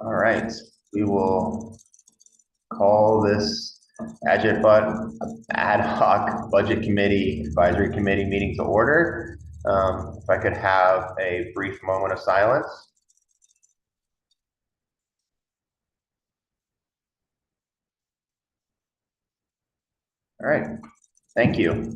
All right, we will call this ad hoc budget committee advisory committee meeting to order. If I could have a brief moment of silence. All right, thank you.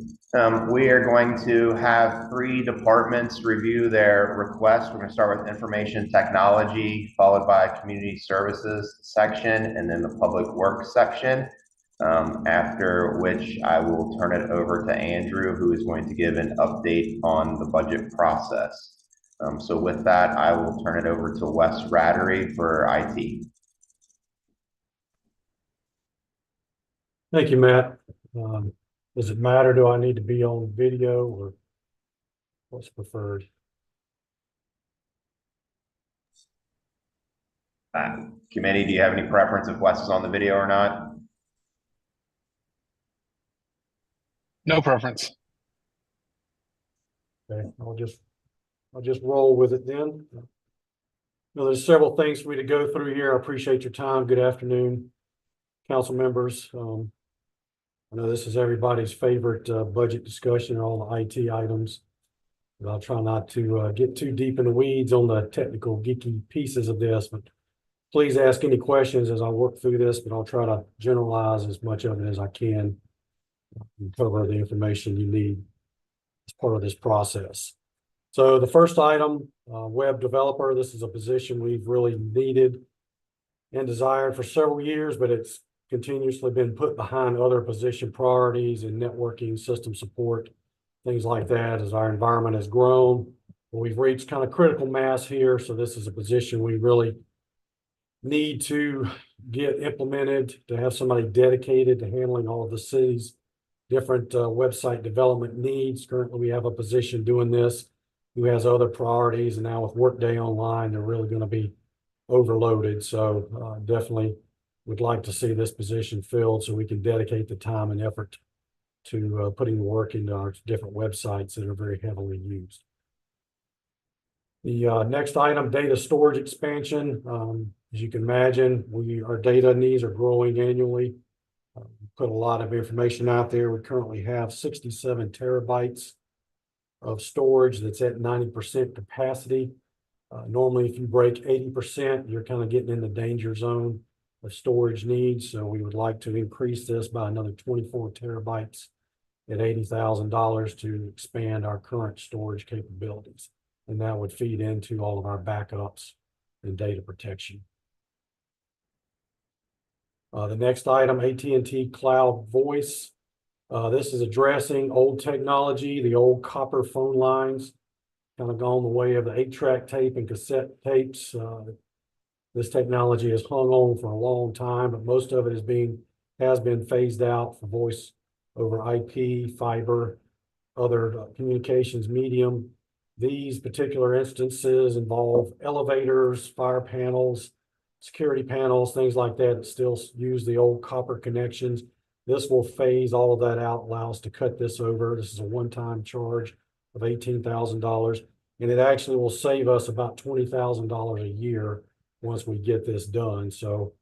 We are going to have three departments review their requests. We're going to start with information technology, followed by community services section, and then the public works section. After which I will turn it over to Andrew, who is going to give an update on the budget process. So with that, I will turn it over to Wes Rattery for IT. Thank you, Matt. Does it matter? Do I need to be on video or what's preferred? Committee, do you have any preference if Wes is on the video or not? No preference. Okay, I'll just roll with it then. There's several things for me to go through here. I appreciate your time. Good afternoon, council members. I know this is everybody's favorite budget discussion, all the IT items. But I'll try not to get too deep in the weeds on the technical geeky pieces of this, but please ask any questions as I work through this, but I'll try to generalize as much of it as I can and cover the information you need as part of this process. So the first item, web developer, this is a position we've really needed and desired for several years, but it's continuously been put behind other position priorities and networking, system support, things like that as our environment has grown. We've reached kind of critical mass here, so this is a position we really need to get implemented, to have somebody dedicated to handling all of the city's different website development needs. Currently, we have a position doing this who has other priorities, and now with Workday Online, they're really going to be overloaded. So definitely would like to see this position filled so we can dedicate the time and effort to putting the work into our different websites that are very heavily used. The next item, data storage expansion. As you can imagine, our data needs are growing annually. Put a lot of information out there. We currently have 67 terabytes of storage that's at 90% capacity. Normally, if you break 80%, you're kind of getting in the danger zone of storage needs. So we would like to increase this by another 24 terabytes at $80,000 to expand our current storage capabilities. And that would feed into all of our backups and data protection. The next item, AT&T Cloud Voice. This is addressing old technology, the old copper phone lines, kind of gone the way of the 8-track tape and cassette tapes. This technology has hung on for a long time, but most of it has been phased out for voice over IP, fiber, other communications medium. These particular instances involve elevators, fire panels, security panels, things like that still use the old copper connections. This will phase all of that out, allow us to cut this over. This is a one-time charge of $18,000, and it actually will save us about $20,000 a year once we get this done. So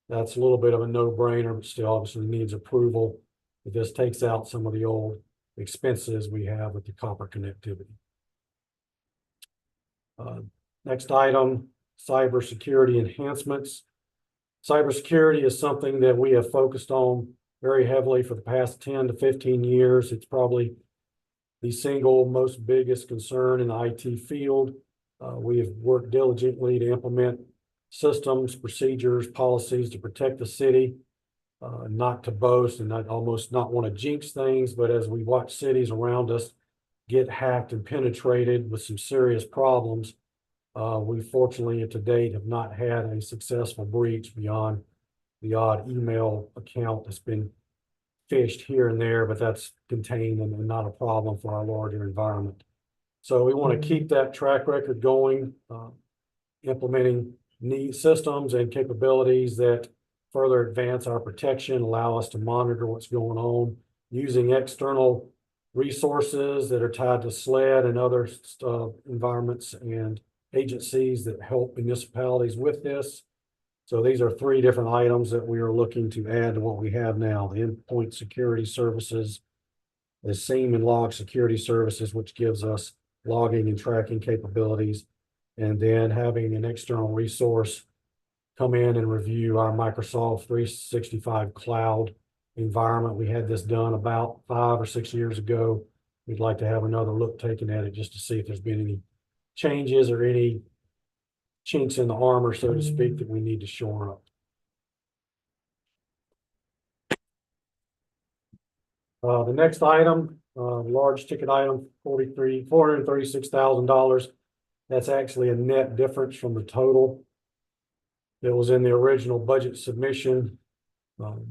that's a little bit of a no-brainer, but still obviously needs approval. But this takes out some of the old expenses we have with the copper connectivity. Next item, cybersecurity enhancements. Cybersecurity is something that we have focused on very heavily for the past 10 to 15 years. It's probably the single most biggest concern in the IT field. We have worked diligently to implement systems, procedures, policies to protect the city, not to boast and almost not want to jinx things, but as we watch cities around us get hacked and penetrated with some serious problems, we fortunately to date have not had a successful breach beyond the odd email account that's been phished here and there, but that's contained and not a problem for our larger environment. So we want to keep that track record going, implementing neat systems and capabilities that further advance our protection, allow us to monitor what's going on, using external resources that are tied to SLED and other environments and agencies that help municipalities with this. So these are three different items that we are looking to add to what we have now, the endpoint security services, the SIEM and log security services, which gives us logging and tracking capabilities, and then having an external resource come in and review our Microsoft 365 cloud environment. We had this done about 5 or 6 years ago. We'd like to have another look taken at it just to see if there's been any changes or any chinks in the armor, so to speak, that we need to shore up. The next item, large ticket item, $436,000. That's actually a net difference from the total that was in the original budget submission of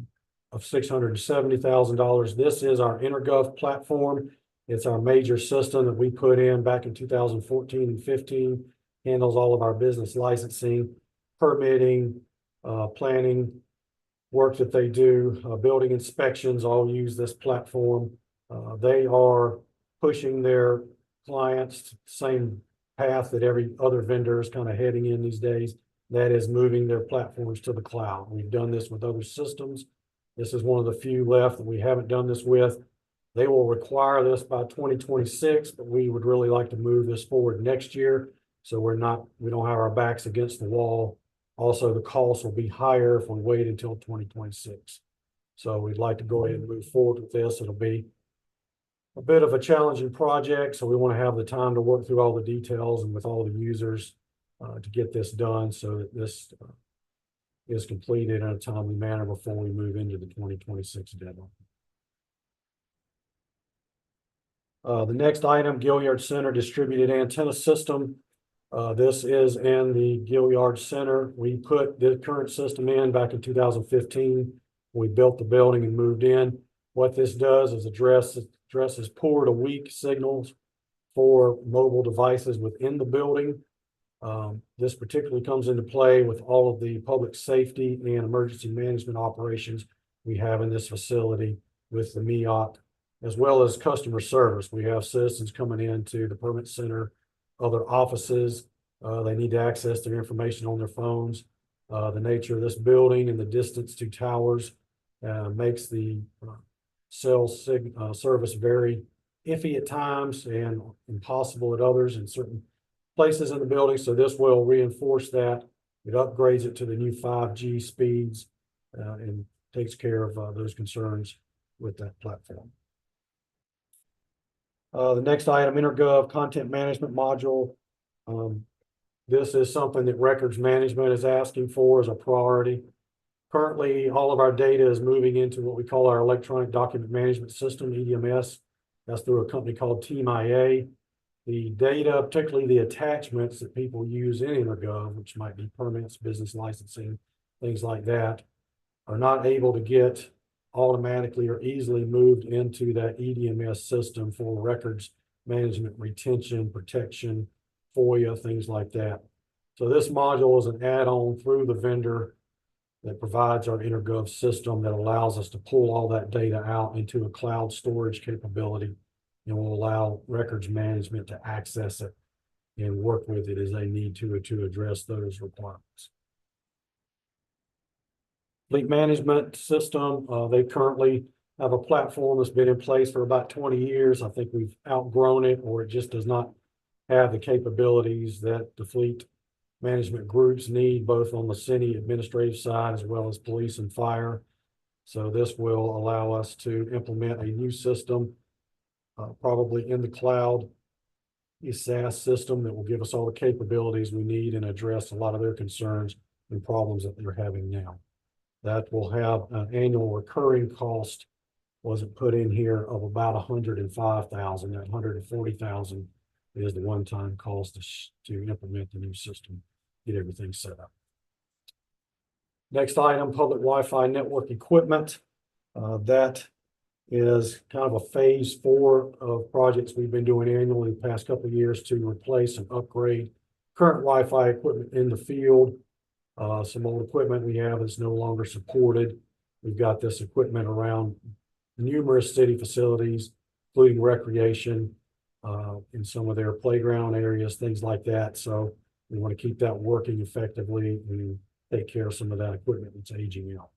$670,000. This is our InterGov platform. It's our major system that we put in back in 2014 and 15, handles all of our business licensing, permitting, planning, work that they do, building inspections, all use this platform. They are pushing their clients to the same path that every other vendor is kind of heading in these days. That is moving their platforms to the cloud. We've done this with other systems. This is one of the few left that we haven't done this with. They will require this by 2026, but we would really like to move this forward next year. So we don't have our backs against the wall. Also, the cost will be higher if we wait until 2026. So we'd like to go ahead and move forward with this. It'll be a bit of a challenging project, so we want to have the time to work through all the details and with all the users to get this done so that this is completed in a timely manner before we move into the 2026 deadline. The next item, Gilliard Center Distributed Antenna System. This is in the Gilliard Center. We put the current system in back in 2015. We built the building and moved in. What this does is addresses poor to weak signals for mobile devices within the building. This particularly comes into play with all of the public safety and emergency management operations we have in this facility with the MEOC, as well as customer service. We have citizens coming into the permit center, other offices. They need to access their information on their phones. The nature of this building and the distance to towers makes the cell service very iffy at times and impossible at others in certain places in the building. So this will reinforce that. It upgrades it to the new 5G speeds and takes care of those concerns with that platform. The next item, InterGov Content Management Module. This is something that records management is asking for as a priority. Currently, all of our data is moving into what we call our Electronic Document Management System, EDMS. That's through a company called Team IA. The data, particularly the attachments that people use in InterGov, which might be permits, business licensing, things like that, are not able to get automatically or easily moved into that EDMS system for records management, retention, protection, FOIA, things like that. So this module is an add-on through the vendor that provides our InterGov system that allows us to pull all that data out into a cloud storage capability and will allow records management to access it and work with it as they need to address those requirements. Fleet management system, they currently have a platform that's been in place for about 20 years. I think we've outgrown it, or it just does not have the capabilities that the fleet management groups need, both on the city administrative side as well as police and fire. So this will allow us to implement a new system, probably in the cloud, a SaaS system that will give us all the capabilities we need and address a lot of their concerns and problems that they're having now. That will have an annual recurring cost, wasn't put in here, of about $105,000. That $140,000 is the one-time cost to implement the new system, get everything set up. Next item, public Wi-Fi network equipment. That is kind of a phase 4 of projects we've been doing annually the past couple of years to replace and upgrade current Wi-Fi equipment in the field. Some old equipment we have is no longer supported. We've got this equipment around numerous city facilities, including recreation, in some of their playground areas, things like that. So we want to keep that working effectively and take care of some of that equipment that's aging out.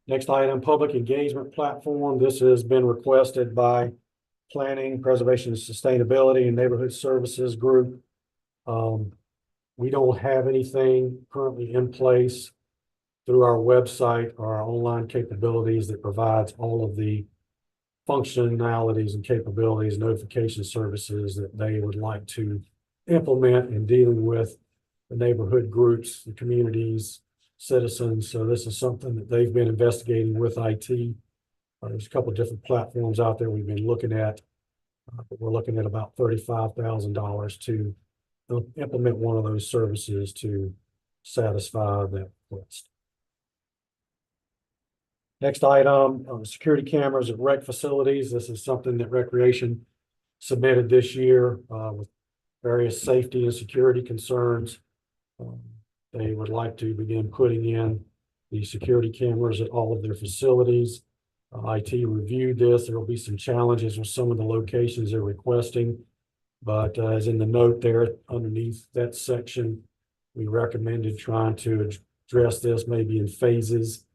Next item, public engagement platform. This has been requested by Planning, Preservation and Sustainability and Neighborhood Services Group. We don't have anything currently in place through our website or our online capabilities that provides all of the functionalities and capabilities, notification services that they would like to implement in dealing with the neighborhood groups, the communities, citizens. So this is something that they've been investigating with IT. There's a couple of different platforms out there we've been looking at, but we're looking at about $35,000 to implement one of those services to satisfy that request. Next item, security cameras at rec facilities. This is something that Recreation submitted this year with various safety and security concerns. They would like to begin putting in the security cameras at all of their facilities. IT reviewed this. There will be some challenges with some of the locations they're requesting, but as in the note there underneath that section, we recommended trying to address this maybe in phases,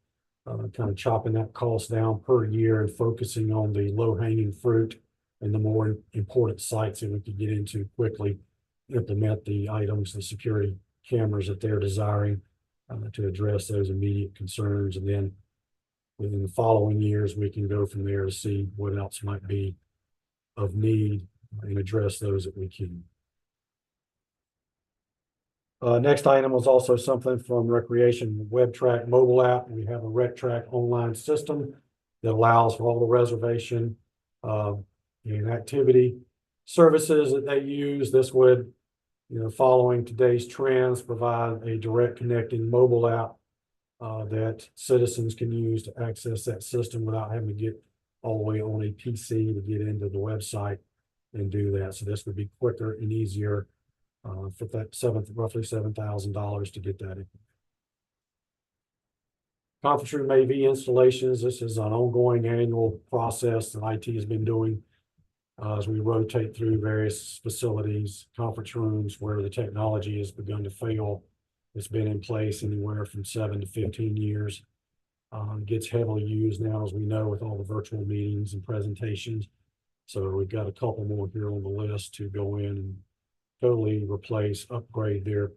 kind of chopping that cost down per year and focusing on the low-hanging fruit and the more important sites that we could get into quickly, implement the items, the security cameras that they're desiring to address those immediate concerns. And then within the following years, we can go from there to see what else might be of need and address those that we can. Next item was also something from Recreation WebTrack mobile app. We have a RecTrack online system that allows for all the reservation and activity services that they use. This would, following today's trends, provide a direct connecting mobile app that citizens can use to access that system without having to get all the way on a PC to get into the website and do that. So this would be quicker and easier for that roughly $7,000 to get that in. Conference room AV installations. This is an ongoing annual process that IT has been doing as we rotate through various facilities, conference rooms where the technology has begun to fail. It's been in place anywhere from 7 to 15 years. Gets heavily used now, as we know, with all the virtual meetings and presentations. So we've got a couple more here on the list to go in and totally replace, upgrade their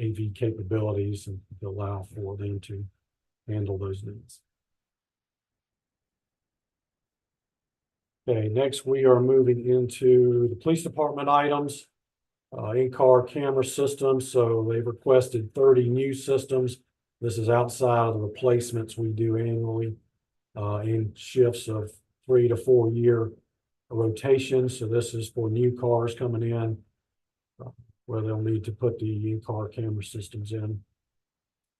AV capabilities and to allow for them to handle those needs. Okay, next we are moving into the police department items, in-car camera systems. So they've requested 30 new systems. This is outside of the replacements we do annually in shifts of 3 to 4 year rotation. So this is for new cars coming in where they'll need to put the in-car camera systems in.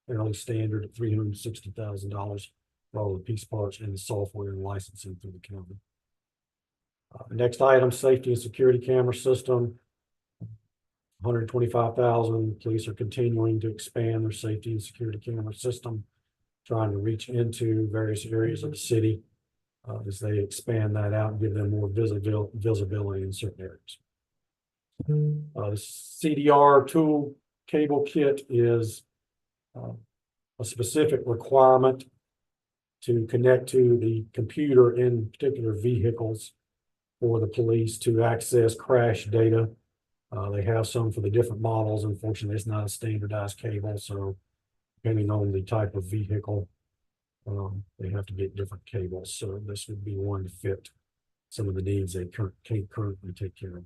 Fairly standard at $360,000 for all the piece parts and the software and licensing through the county. Next item, safety and security camera system. 125,000. Police are continuing to expand their safety and security camera system, trying to reach into various areas of the city as they expand that out and give them more visibility in certain areas. The CDR tool cable kit is a specific requirement to connect to the computer in particular vehicles for the police to access crash data. They have some for the different models. Unfortunately, it's not a standardized cable, so depending on the type of vehicle, they have to get different cables. So this would be one to fit some of the needs they can't currently take care of.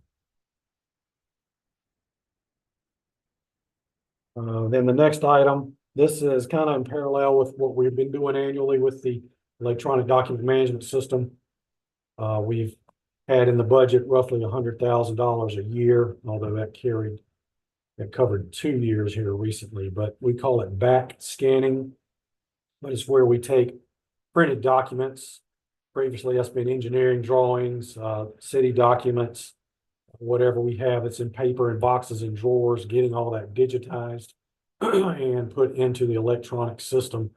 Then the next item, this is kind of in parallel with what we've been doing annually with the electronic document management system. We've had in the budget roughly $100,000 a year, although that covered 2 years here recently, but we call it back scanning. But it's where we take printed documents. Previously, that's been engineering drawings, city documents, whatever we have that's in paper and boxes and drawers, getting all that digitized and put into the electronic system.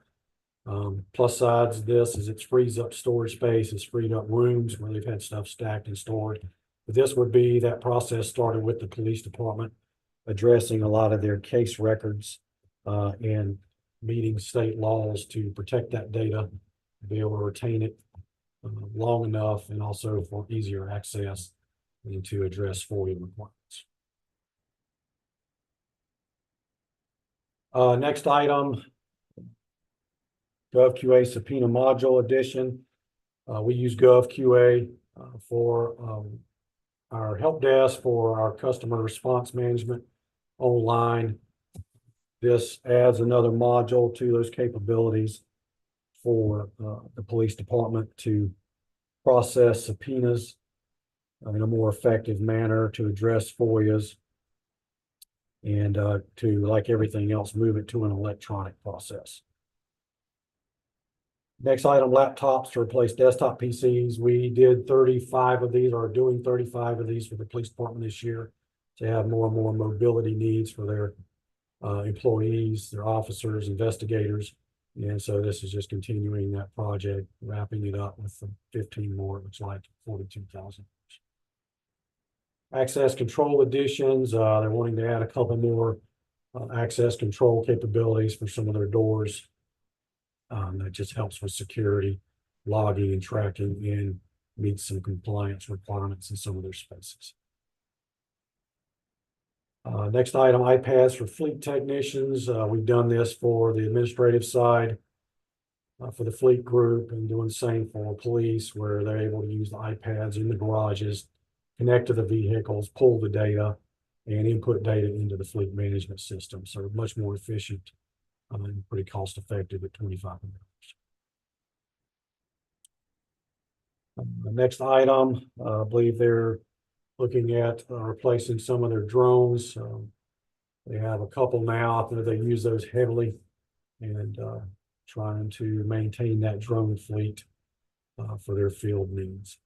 Plus sides of this is it frees up storage space, it's freed up rooms where they've had stuff stacked and stored. But this would be that process started with the police department addressing a lot of their case records and meeting state laws to protect that data, be able to retain it long enough, and also for easier access and to address FOIA requirements. Next item, GovQA subpoena module edition. We use GovQA for our help desk for our customer response management online. This adds another module to those capabilities for the police department to process subpoenas in a more effective manner, to address FOIAs, and to, like everything else, move it to an electronic process. Next item, laptops to replace desktop PCs. We did 35 of these, or are doing 35 of these for the police department this year. They have more and more mobility needs for their employees, their officers, investigators. And so this is just continuing that project, wrapping it up with 15 more, it looks like $42,000. Access control additions, they're wanting to add a couple more access control capabilities for some of their doors. That just helps with security, logging and tracking, and meets some compliance requirements in some of their spaces. Next item, iPads for fleet technicians. We've done this for the administrative side for the fleet group, and doing the same for police, where they're able to use the iPads in the garages, connect to the vehicles, pull the data, and input data into the fleet management system. So much more efficient and pretty cost effective at $2,500. The next item, I believe they're looking at replacing some of their drones. They have a couple now. They use those heavily, and trying to maintain that drone fleet for their field needs.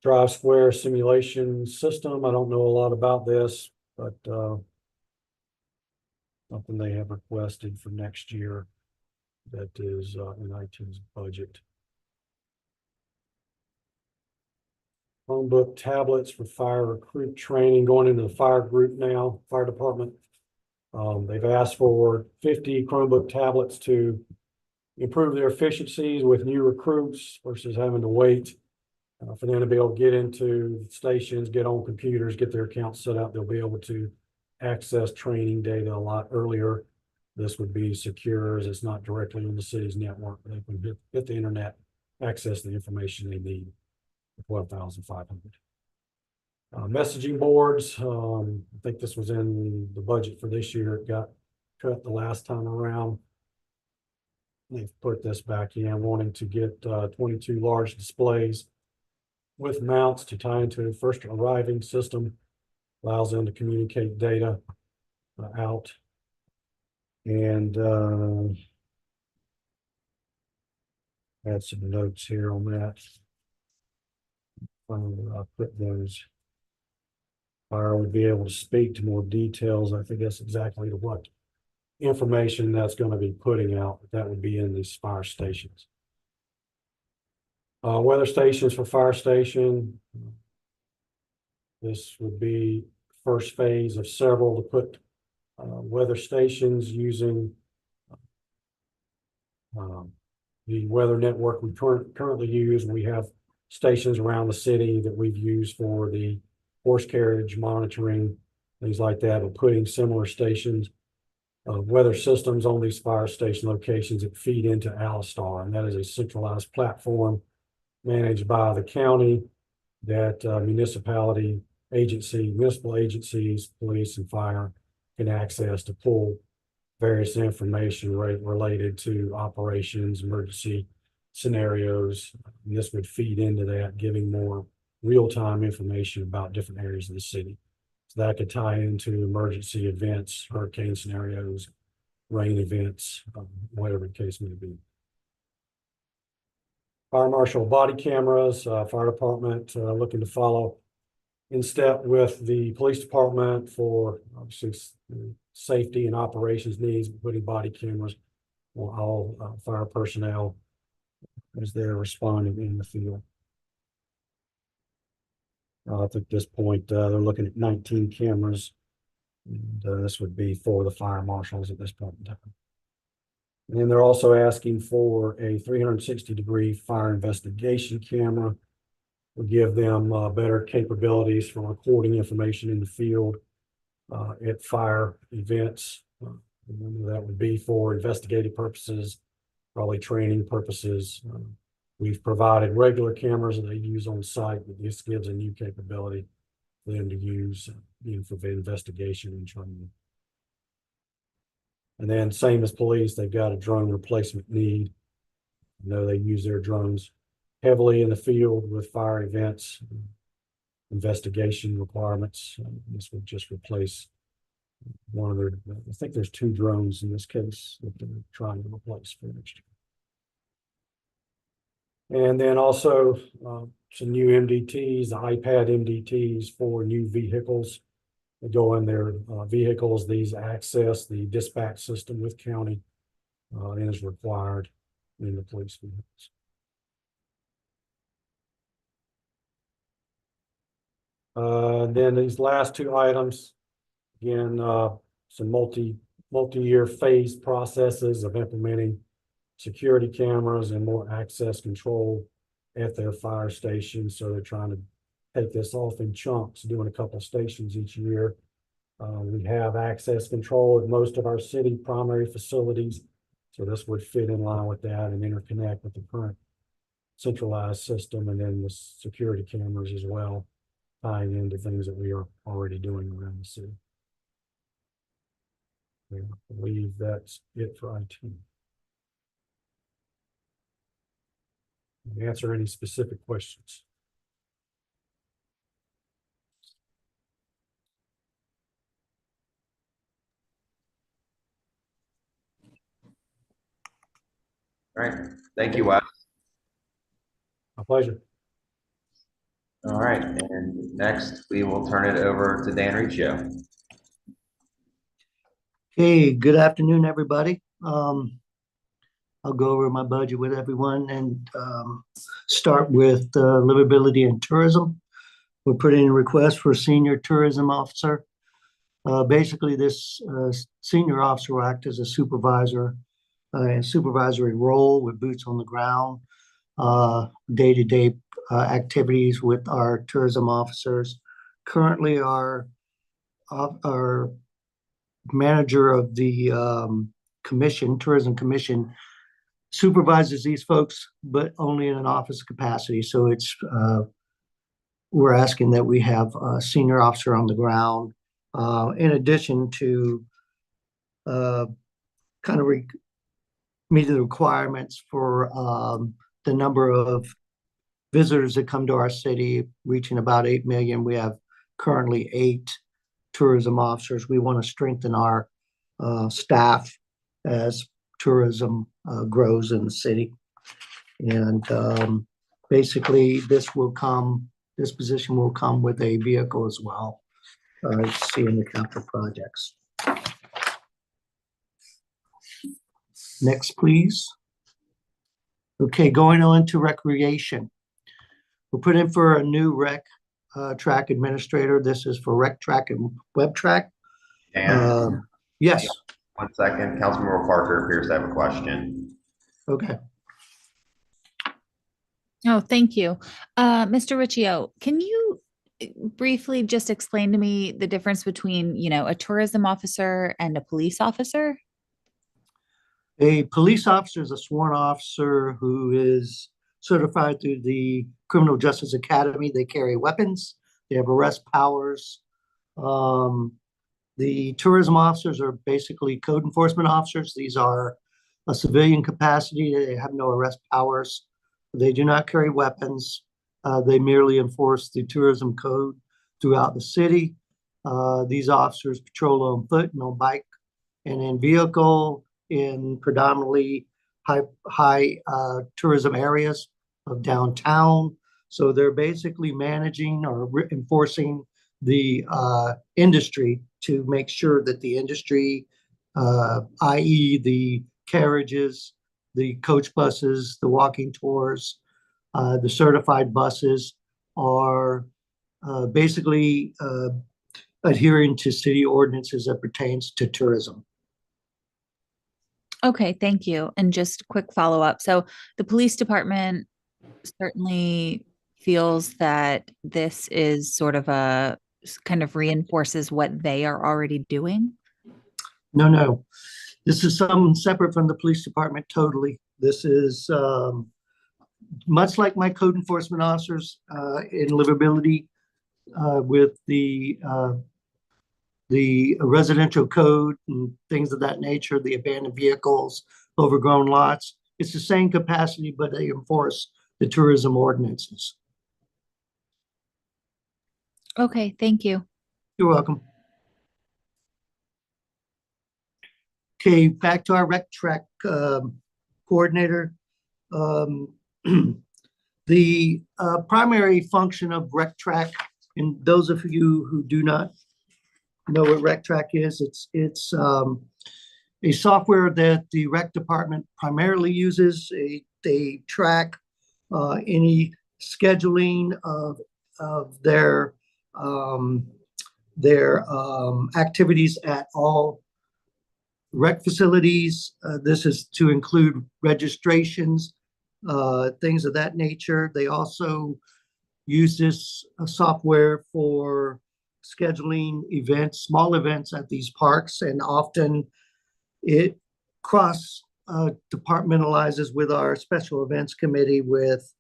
Drive Square simulation system. I don't know a lot about this, but something they have requested for next year that is in IT's budget. Chromebook tablets for fire recruit training, going into the fire group now, fire department. They've asked for 50 Chromebook tablets to improve their efficiencies with new recruits versus having to wait for them to be able to get into stations, get on computers, get their accounts set up. They'll be able to access training data a lot earlier. This would be secure, as it's not directly on the city's network. They can hit the internet, access the information they need. 12,500. Messaging boards. I think this was in the budget for this year. It got cut the last time around. They've put this back in, wanting to get 22 large displays with mounts to tie into a first arriving system. Allows them to communicate data out. And add some notes here on that. I'll put those. Fire would be able to speak to more details. I think that's exactly to what information that's going to be putting out. That would be in these fire stations. Weather stations for fire station. This would be first phase of several to put weather stations using the weather network we currently use. We have stations around the city that we've used for the horse carriage monitoring, things like that, but putting similar stations, weather systems on these fire station locations that feed into Alistar. And that is a centralized platform managed by the county that municipal agencies, police and fire can access to pull various information related to operations, emergency scenarios. And this would feed into that, giving more real-time information about different areas of the city. So that could tie into emergency events, hurricane scenarios, rain events, whatever the case may be. Fire marshal body cameras, fire department looking to follow in step with the police department for obviously safety and operations needs, putting body cameras on all fire personnel as they're responding in the field. At this point, they're looking at 19 cameras. And this would be for the fire marshals at this point in time. And then they're also asking for a 360-degree fire investigation camera. Will give them better capabilities for recording information in the field at fire events. That would be for investigative purposes, probably training purposes. We've provided regular cameras that they use on site, but this gives a new capability for them to use for the investigation and training. And then same as police, they've got a drone replacement need. I know they use their drones heavily in the field with fire events, investigation requirements. This would just replace one of their, I think there's 2 drones in this case that they're trying to replace for next year. And then also some new MDTs, the iPad MDTs for new vehicles. They go in their vehicles. These access the dispatch system with county and is required in the police vehicles. Then these last 2 items, again, some multi-year phase processes of implementing security cameras and more access control at their fire stations. So they're trying to take this off in chunks, doing a couple stations each year. We have access control at most of our city primary facilities. So this would fit in line with that and interconnect with the current centralized system, and then the security cameras as well, tying into things that we are already doing around the city. I believe that's it for IT. Answer any specific questions. All right, thank you, Wes. My pleasure. All right, and next we will turn it over to Dan Riccio. Hey, good afternoon, everybody. I'll go over my budget with everyone and start with livability and tourism. We're putting in a request for a senior tourism officer. Basically, this senior officer will act as a supervisor in a supervisory role with boots on the ground, day-to-day activities with our tourism officers. Currently, our manager of the tourism commission supervises these folks, but only in an office capacity. So it's we're asking that we have a senior officer on the ground, in addition to kind of meet the requirements for the number of visitors that come to our city, reaching about 8 million. We have currently 8 tourism officers. We want to strengthen our staff as tourism grows in the city. And basically this position will come with a vehicle as well. See in the capital projects. Next, please. Okay, going on to recreation. We'll put in for a new rec track administrator. This is for rec track and web track. And yes. 1 second, Councilmember Parker appears to have a question. Okay. Oh, thank you. Mr. Riccio, can you briefly just explain to me the difference between, a tourism officer and a police officer? A police officer is a sworn officer who is certified through the Criminal Justice Academy. They carry weapons. They have arrest powers. The tourism officers are basically code enforcement officers. These are a civilian capacity. They have no arrest powers. They do not carry weapons. They merely enforce the tourism code throughout the city. These officers patrol on foot and on bike and in vehicle in predominantly high tourism areas of downtown. So they're basically managing or enforcing the industry to make sure that the industry, i.e. the carriages, the coach buses, the walking tours, the certified buses are basically adhering to city ordinances that pertains to tourism. Okay, thank you. And just quick follow-up. So the police department certainly feels that this is sort of kind of reinforces what they are already doing. No, no, this is something separate from the police department totally. This is much like my code enforcement officers in livability with the residential code and things of that nature, the abandoned vehicles, overgrown lots. It's the same capacity, but they enforce the tourism ordinances. Okay, thank you. You're welcome. Okay, back to our rec track coordinator. The primary function of rec track, and those of you who do not know what rec track is, it's a software that the rec department primarily uses. They track any scheduling of their activities at all rec facilities. This is to include registrations, things of that nature. They also use this software for scheduling events, small events at these parks, and often it cross departmentalizes with our special events committee with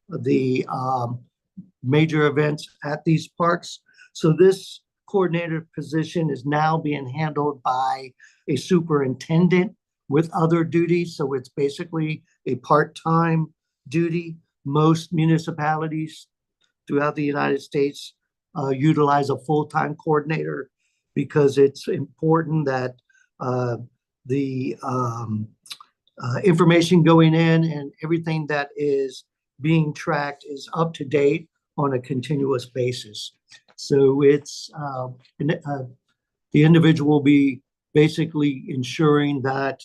the major events at these parks. So this coordinator position is now being handled by a superintendent with other duties. So it's basically a part-time duty. Most municipalities throughout the United States utilize a full-time coordinator because it's important that the information going in and everything that is being tracked is up to date on a continuous basis. So it's the individual will be basically ensuring that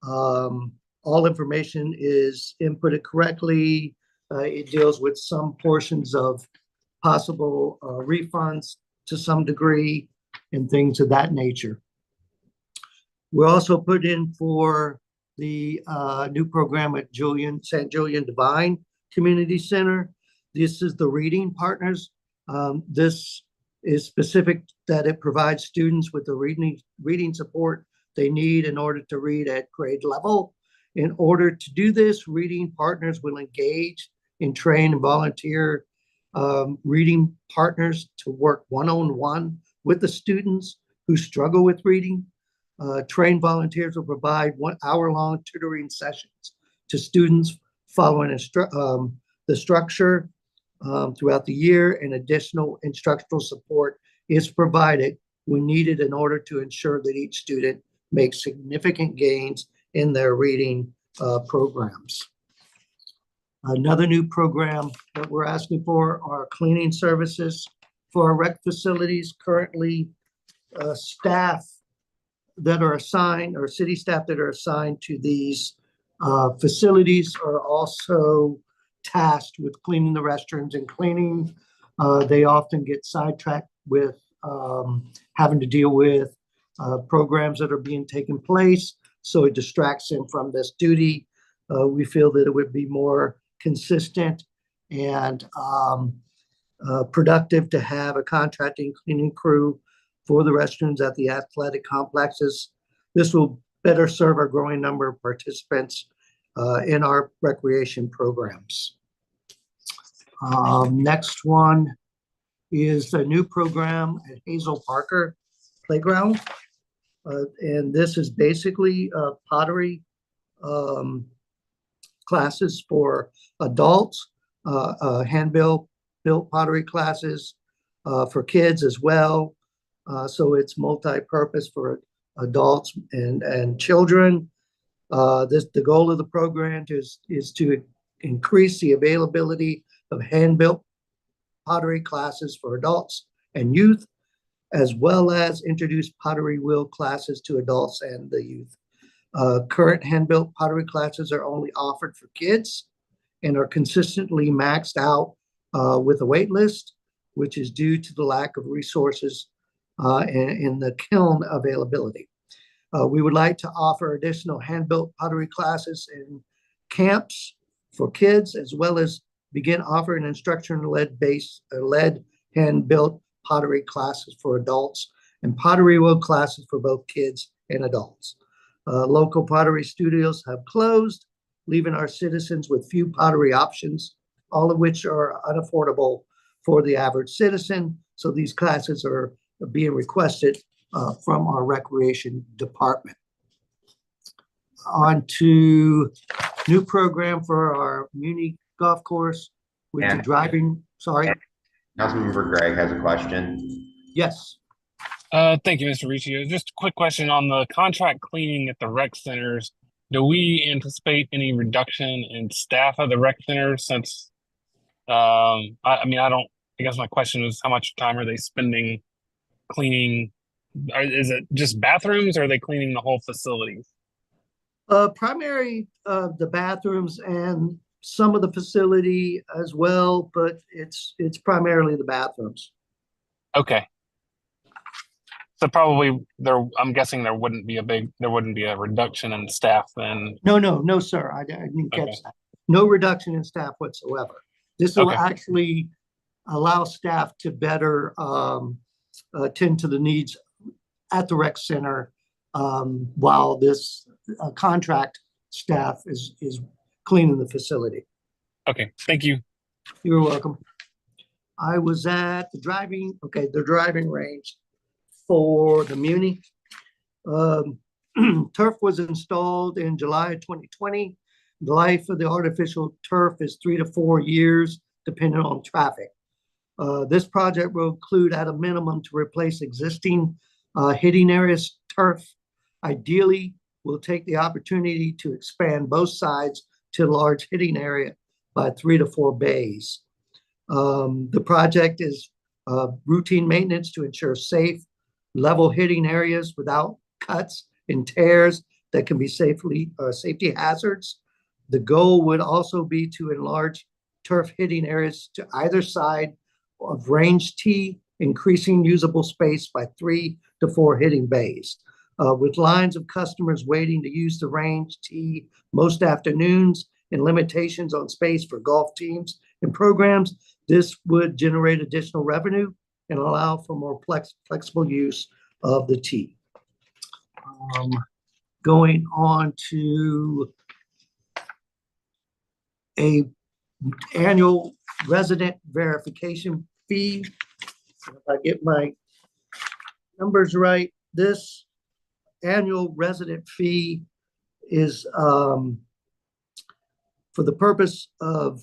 all information is inputted correctly. It deals with some portions of possible refunds to some degree and things of that nature. We also put in for the new program at St. Julian Divine Community Center. This is the reading partners. This is specific that it provides students with the reading support they need in order to read at grade level. In order to do this, reading partners will engage and train and volunteer reading partners to work one-on-one with the students who struggle with reading. Trained volunteers will provide 1 hour-long tutoring sessions to students following the structure throughout the year, and additional instructional support is provided when needed in order to ensure that each student makes significant gains in their reading programs. Another new program that we're asking for are cleaning services for our rec facilities. Currently, staff that are assigned, or city staff that are assigned to these facilities, are also tasked with cleaning the restrooms and cleaning. They often get sidetracked with having to deal with programs that are being taken place, so it distracts them from this duty. We feel that it would be more consistent and productive to have a contracting cleaning crew for the restrooms at the athletic complexes. This will better serve our growing number of participants in our recreation programs. Next one is a new program at Hazel Parker Playground. And this is basically pottery classes for adults, hand-built pottery classes for kids as well. So it's multi-purpose for adults and children. The goal of the program is to increase the availability of hand-built pottery classes for adults and youth, as well as introduce pottery wheel classes to adults and the youth. Current hand-built pottery classes are only offered for kids and are consistently maxed out with a wait list. which is due to the lack of resources in the kiln availability. We would like to offer additional hand-built pottery classes in camps for kids, as well as begin offering instruction-led hand-built pottery classes for adults and pottery wheel classes for both kids and adults. Local pottery studios have closed, leaving our citizens with few pottery options, all of which are unaffordable for the average citizen. So these classes are being requested from our recreation department. On to new program for our Muni golf course with the driving, sorry. Councilmember Gregg has a question. Yes. Thank you, Mr. Riccio. Just a quick question on the contract cleaning at the rec centers. Do we anticipate any reduction in staff of the rec centers since, I guess my question is how much time are they spending cleaning? Is it just bathrooms or are they cleaning the whole facilities? Primary, the bathrooms and some of the facility as well, but it's primarily the bathrooms. Okay. So probably I'm guessing there wouldn't be a reduction in staff then. No, sir. I didn't catch that. No reduction in staff whatsoever. This will actually allow staff to better attend to the needs at the rec center while this contract staff is cleaning the facility. Okay, thank you. You're welcome. I was at the driving range for the Muni. Turf was installed in July 2020. The life of the artificial turf is 3 to 4 years, depending on traffic. This project will include at a minimum to replace existing hitting areas turf. Ideally, we'll take the opportunity to expand both sides to a large hitting area by 3 to 4 bays. The project is routine maintenance to ensure safe, level hitting areas without cuts and tears that can be safety hazards. The goal would also be to enlarge turf hitting areas to either side of range tee, increasing usable space by 3 to 4 hitting bays. With lines of customers waiting to use the range tee most afternoons and limitations on space for golf teams and programs, this would generate additional revenue and allow for more flexible use of the tee. Going on to a annual resident verification fee. If I get my numbers right, this annual resident fee is for the purpose of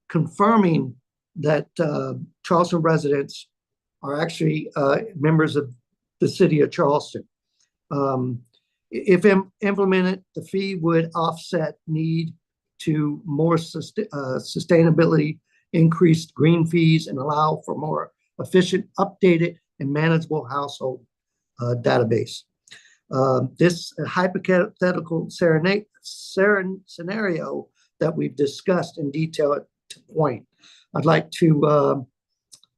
confirming that Charleston residents are actually members of the city of Charleston. If implemented, the fee would offset need to more sustainability, increased green fees, and allow for more efficient, updated, and manageable household database. This hypothetical scenario that we've discussed in detail at the point, I'd like to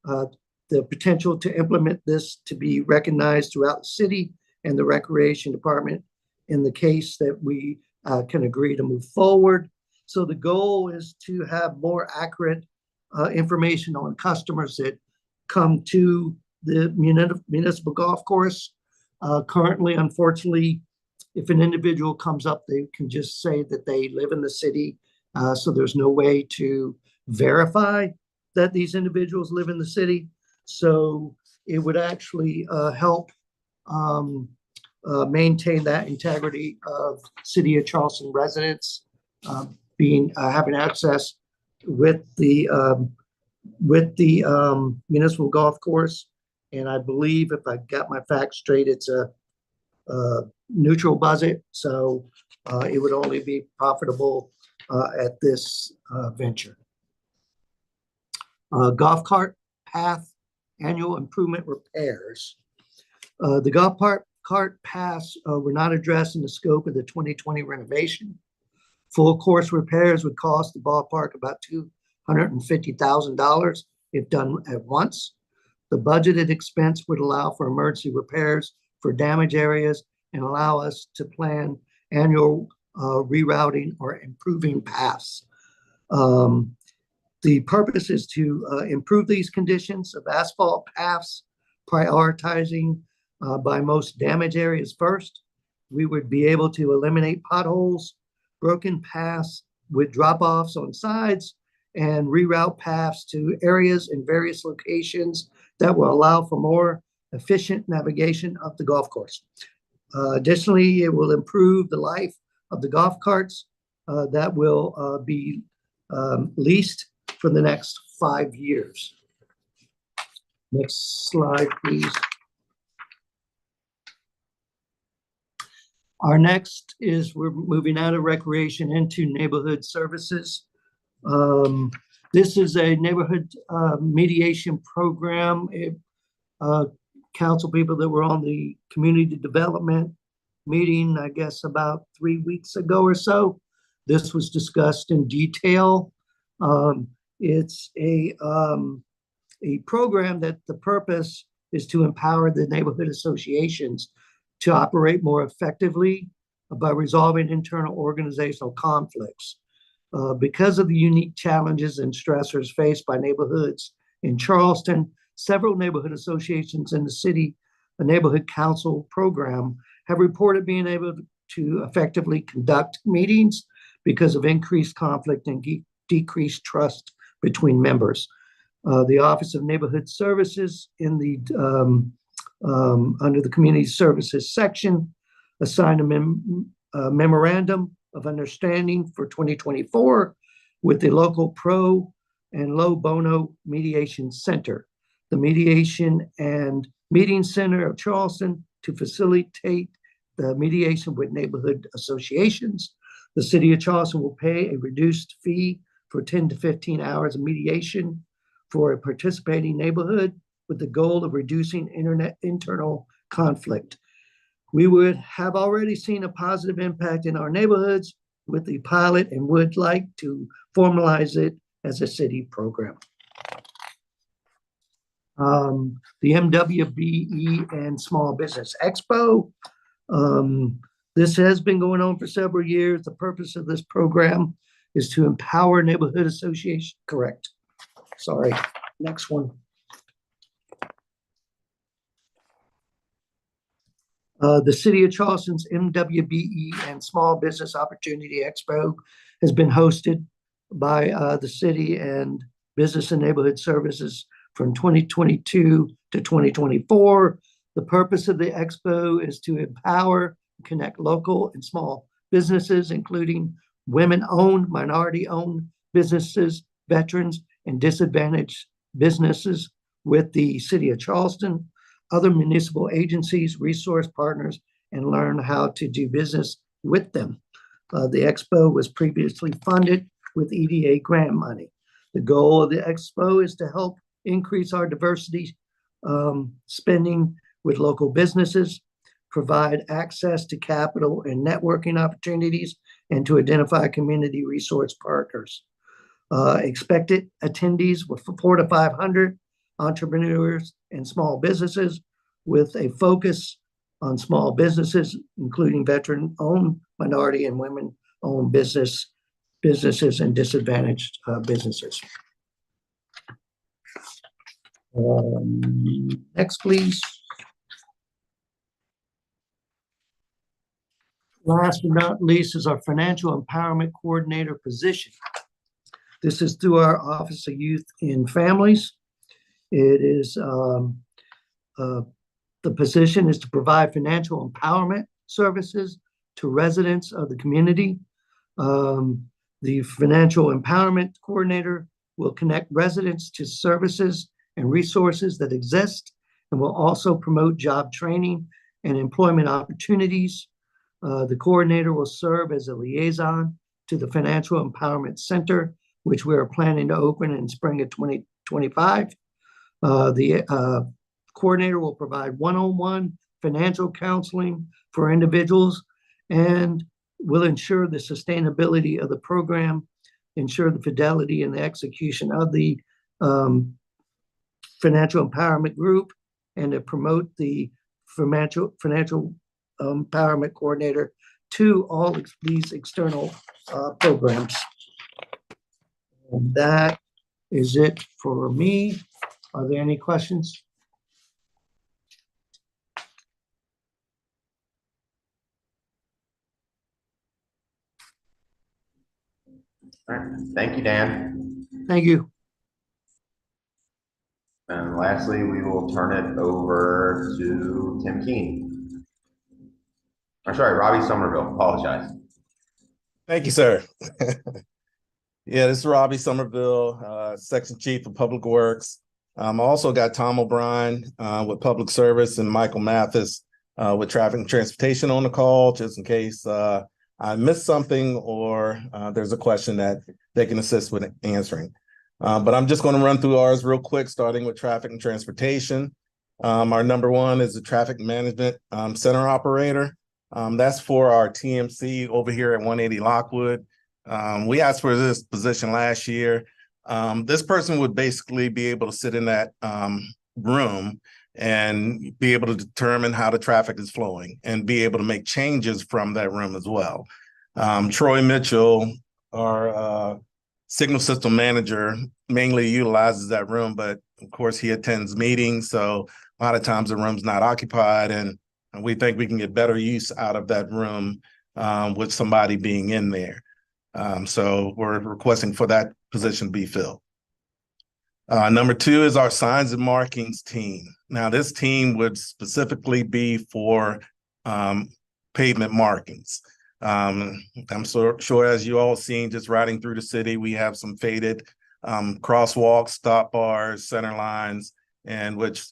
the potential to implement this to be recognized throughout the city and the recreation department in the case that we can agree to move forward. So the goal is to have more accurate information on customers that come to the municipal golf course. Currently, unfortunately, if an individual comes up, they can just say that they live in the city. So there's no way to verify that these individuals live in the city. So it would actually help maintain that integrity of City of Charleston residents having access with the municipal golf course. And I believe, if I got my facts straight, it's a neutral budget, so it would only be profitable at this venture. Golf cart path annual improvement repairs. The golf cart paths were not addressed in the scope of the 2020 renovation. Full course repairs would cost the ballpark about $250,000 if done at once. The budgeted expense would allow for emergency repairs for damaged areas and allow us to plan annual rerouting or improving paths. The purpose is to improve these conditions of asphalt paths, prioritizing by most damaged areas first. We would be able to eliminate potholes, broken paths with drop-offs on sides, and reroute paths to areas in various locations that will allow for more efficient navigation of the golf course. Additionally, it will improve the life of the golf carts that will be leased for the next 5 years. Next slide, please. Our next is we're moving out of recreation into neighborhood services. This is a neighborhood mediation program. Council people that were on the community development meeting, I guess about 3 weeks ago or so, this was discussed in detail. It's a program that the purpose is to empower the neighborhood associations to operate more effectively by resolving internal organizational conflicts. Because of the unique challenges and stressors faced by neighborhoods in Charleston, several neighborhood associations in the city, a neighborhood council program, have reported being able to effectively conduct meetings because of increased conflict and decreased trust between members. The Office of Neighborhood Services in the under the Community Services section assigned a memorandum of understanding for 2024 with the local pro and low bono mediation center, the mediation and meeting center of Charleston, to facilitate the mediation with neighborhood associations. The city of Charleston will pay a reduced fee for 10 to 15 hours of mediation for a participating neighborhood with the goal of reducing internal conflict. We would have already seen a positive impact in our neighborhoods with the pilot and would like to formalize it as a city program. The MWBE and Small Business Expo. This has been going on for several years. The purpose of this program is to empower neighborhood associations. Correct. Sorry. Next one. The City of Charleston's MWBE and Small Business Opportunity Expo has been hosted by the city and Business and Neighborhood Services from 2022 to 2024. The purpose of the expo is to empower, connect local and small businesses, including women-owned, minority-owned businesses, veterans, and disadvantaged businesses with the City of Charleston, other municipal agencies, resource partners, and learn how to do business with them. The expo was previously funded with EDA grant money. The goal of the expo is to help increase our diversity spending with local businesses, provide access to capital and networking opportunities, and to identify community resource partners. Expected attendees were 400 to 500 entrepreneurs and small businesses, with a focus on small businesses, including veteran-owned, minority and women-owned businesses and disadvantaged businesses. Next, please. Last but not least is our Financial Empowerment Coordinator position. This is through our Office of Youth and Families. It is the position is to provide financial empowerment services to residents of the community. The Financial Empowerment Coordinator will connect residents to services and resources that exist, and will also promote job training and employment opportunities. The coordinator will serve as a liaison to the Financial Empowerment Center, which we are planning to open in spring of 2025. The coordinator will provide one-on-one financial counseling for individuals and will ensure the sustainability of the program, ensure the fidelity and the execution of the financial empowerment group and to promote the financial empowerment coordinator to all these external programs. And that is it for me. Are there any questions? All right, thank you, Dan. Thank you. And lastly, we will turn it over to Tim Keene. I'm sorry, Robbie Somerville, apologize. Thank you, sir. Yeah, this is Robbie Somerville, Section Chief of Public Works. I also got Tom O'Brien with Public Service and Michael Mathis with Traffic and Transportation on the call, just in case I missed something or there's a question that they can assist with answering. But I'm just going to run through ours real quick, starting with Traffic and Transportation. Our number one is the Traffic Management Center Operator. That's for our TMC over here at 180 Lockwood. We asked for this position last year. This person would basically be able to sit in that room and be able to determine how the traffic is flowing and be able to make changes from that room as well. Troy Mitchell, our signal system manager, mainly utilizes that room, but of course he attends meetings, so a lot of times the room's not occupied, and we think we can get better use out of that room with somebody being in there. So we're requesting for that position to be filled. Number two is our signs and markings team. Now, this team would specifically be for pavement markings. I'm so sure, as you all seen, just riding through the city, we have some faded crosswalks, stop bars, center lines, and which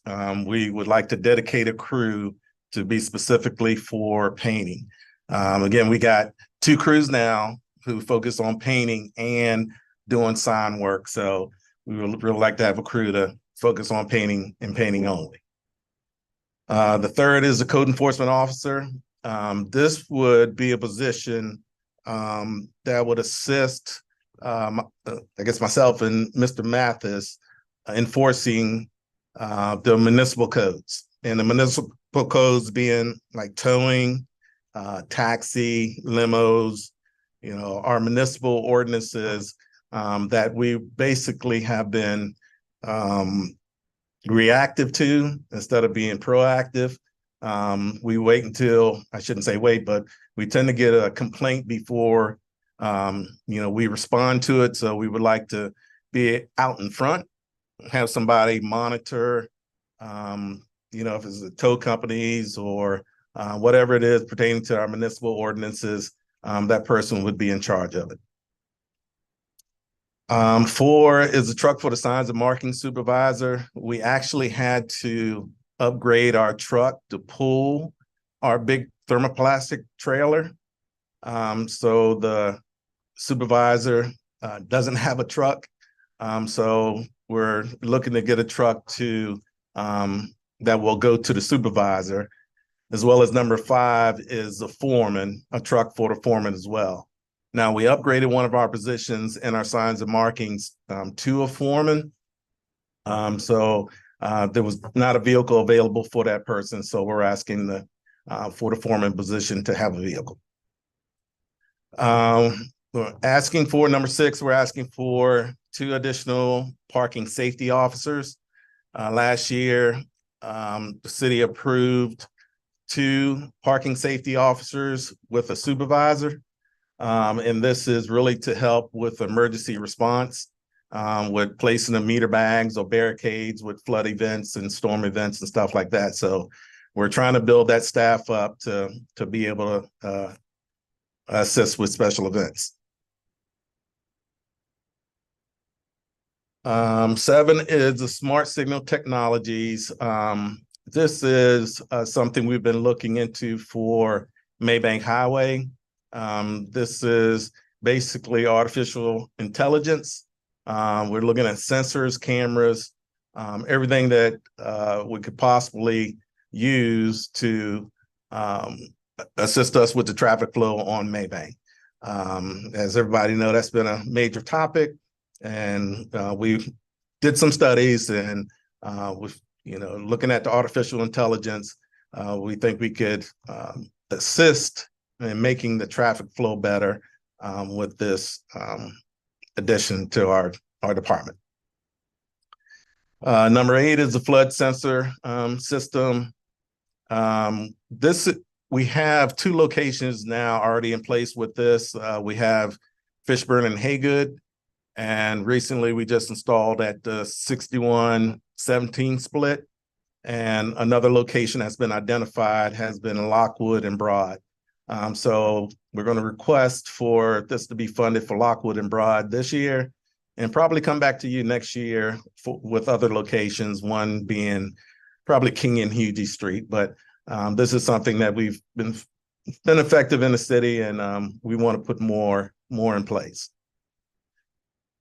we would like to dedicate a crew to be specifically for painting. Again, we got 2 crews now who focus on painting and doing sign work. So we would really like to have a crew to focus on painting and painting only. The third is the code enforcement officer. This would be a position that would assist, I guess, myself and Mr. Mathis enforcing the municipal codes. And the municipal codes being like towing, taxi, limos, you know, our municipal ordinances that we basically have been reactive to instead of being proactive. We wait until, I shouldn't say wait, but we tend to get a complaint before, you know, we respond to it. So we would like to be out in front, have somebody monitor, you know, if it's the tow companies or whatever it is pertaining to our municipal ordinances, that person would be in charge of it. 4 is the truck for the signs and marking supervisor. We actually had to upgrade our truck to pull our big thermoplastic trailer. So the supervisor doesn't have a truck. So we're looking to get a truck to that will go to the supervisor, as well as number 5 is the foreman, a truck for the foreman as well. Now, we upgraded one of our positions in our signs and markings to a foreman. So there was not a vehicle available for that person. So we're asking for the foreman position to have a vehicle. We're asking for number 6, we're asking for 2 additional parking safety officers. Last year, the city approved 2 parking safety officers with a supervisor. And this is really to help with emergency response, with placing the meter bags or barricades with flood events and storm events and stuff like that. So we're trying to build that staff up to be able to assist with special events. 7 is the smart signal technologies. This is something we've been looking into for Maybank Highway. This is basically artificial intelligence. We're looking at sensors, cameras, everything that we could possibly use to assist us with the traffic flow on Maybank. As everybody knows, that's been a major topic, and we did some studies, and with, looking at the artificial intelligence, we think we could assist in making the traffic flow better with this addition to our department. Number 8 is the flood sensor system. We have 2 locations now already in place with this. We have Fishburne and Haygood, and recently we just installed at the 6117 split. And another location has been identified, has been Lockwood and Broad. So we're going to request for this to be funded for Lockwood and Broad this year, and probably come back to you next year with other locations, one being probably King and Hugie Street. But this is something that we've been effective in the city, and we want to put more in place.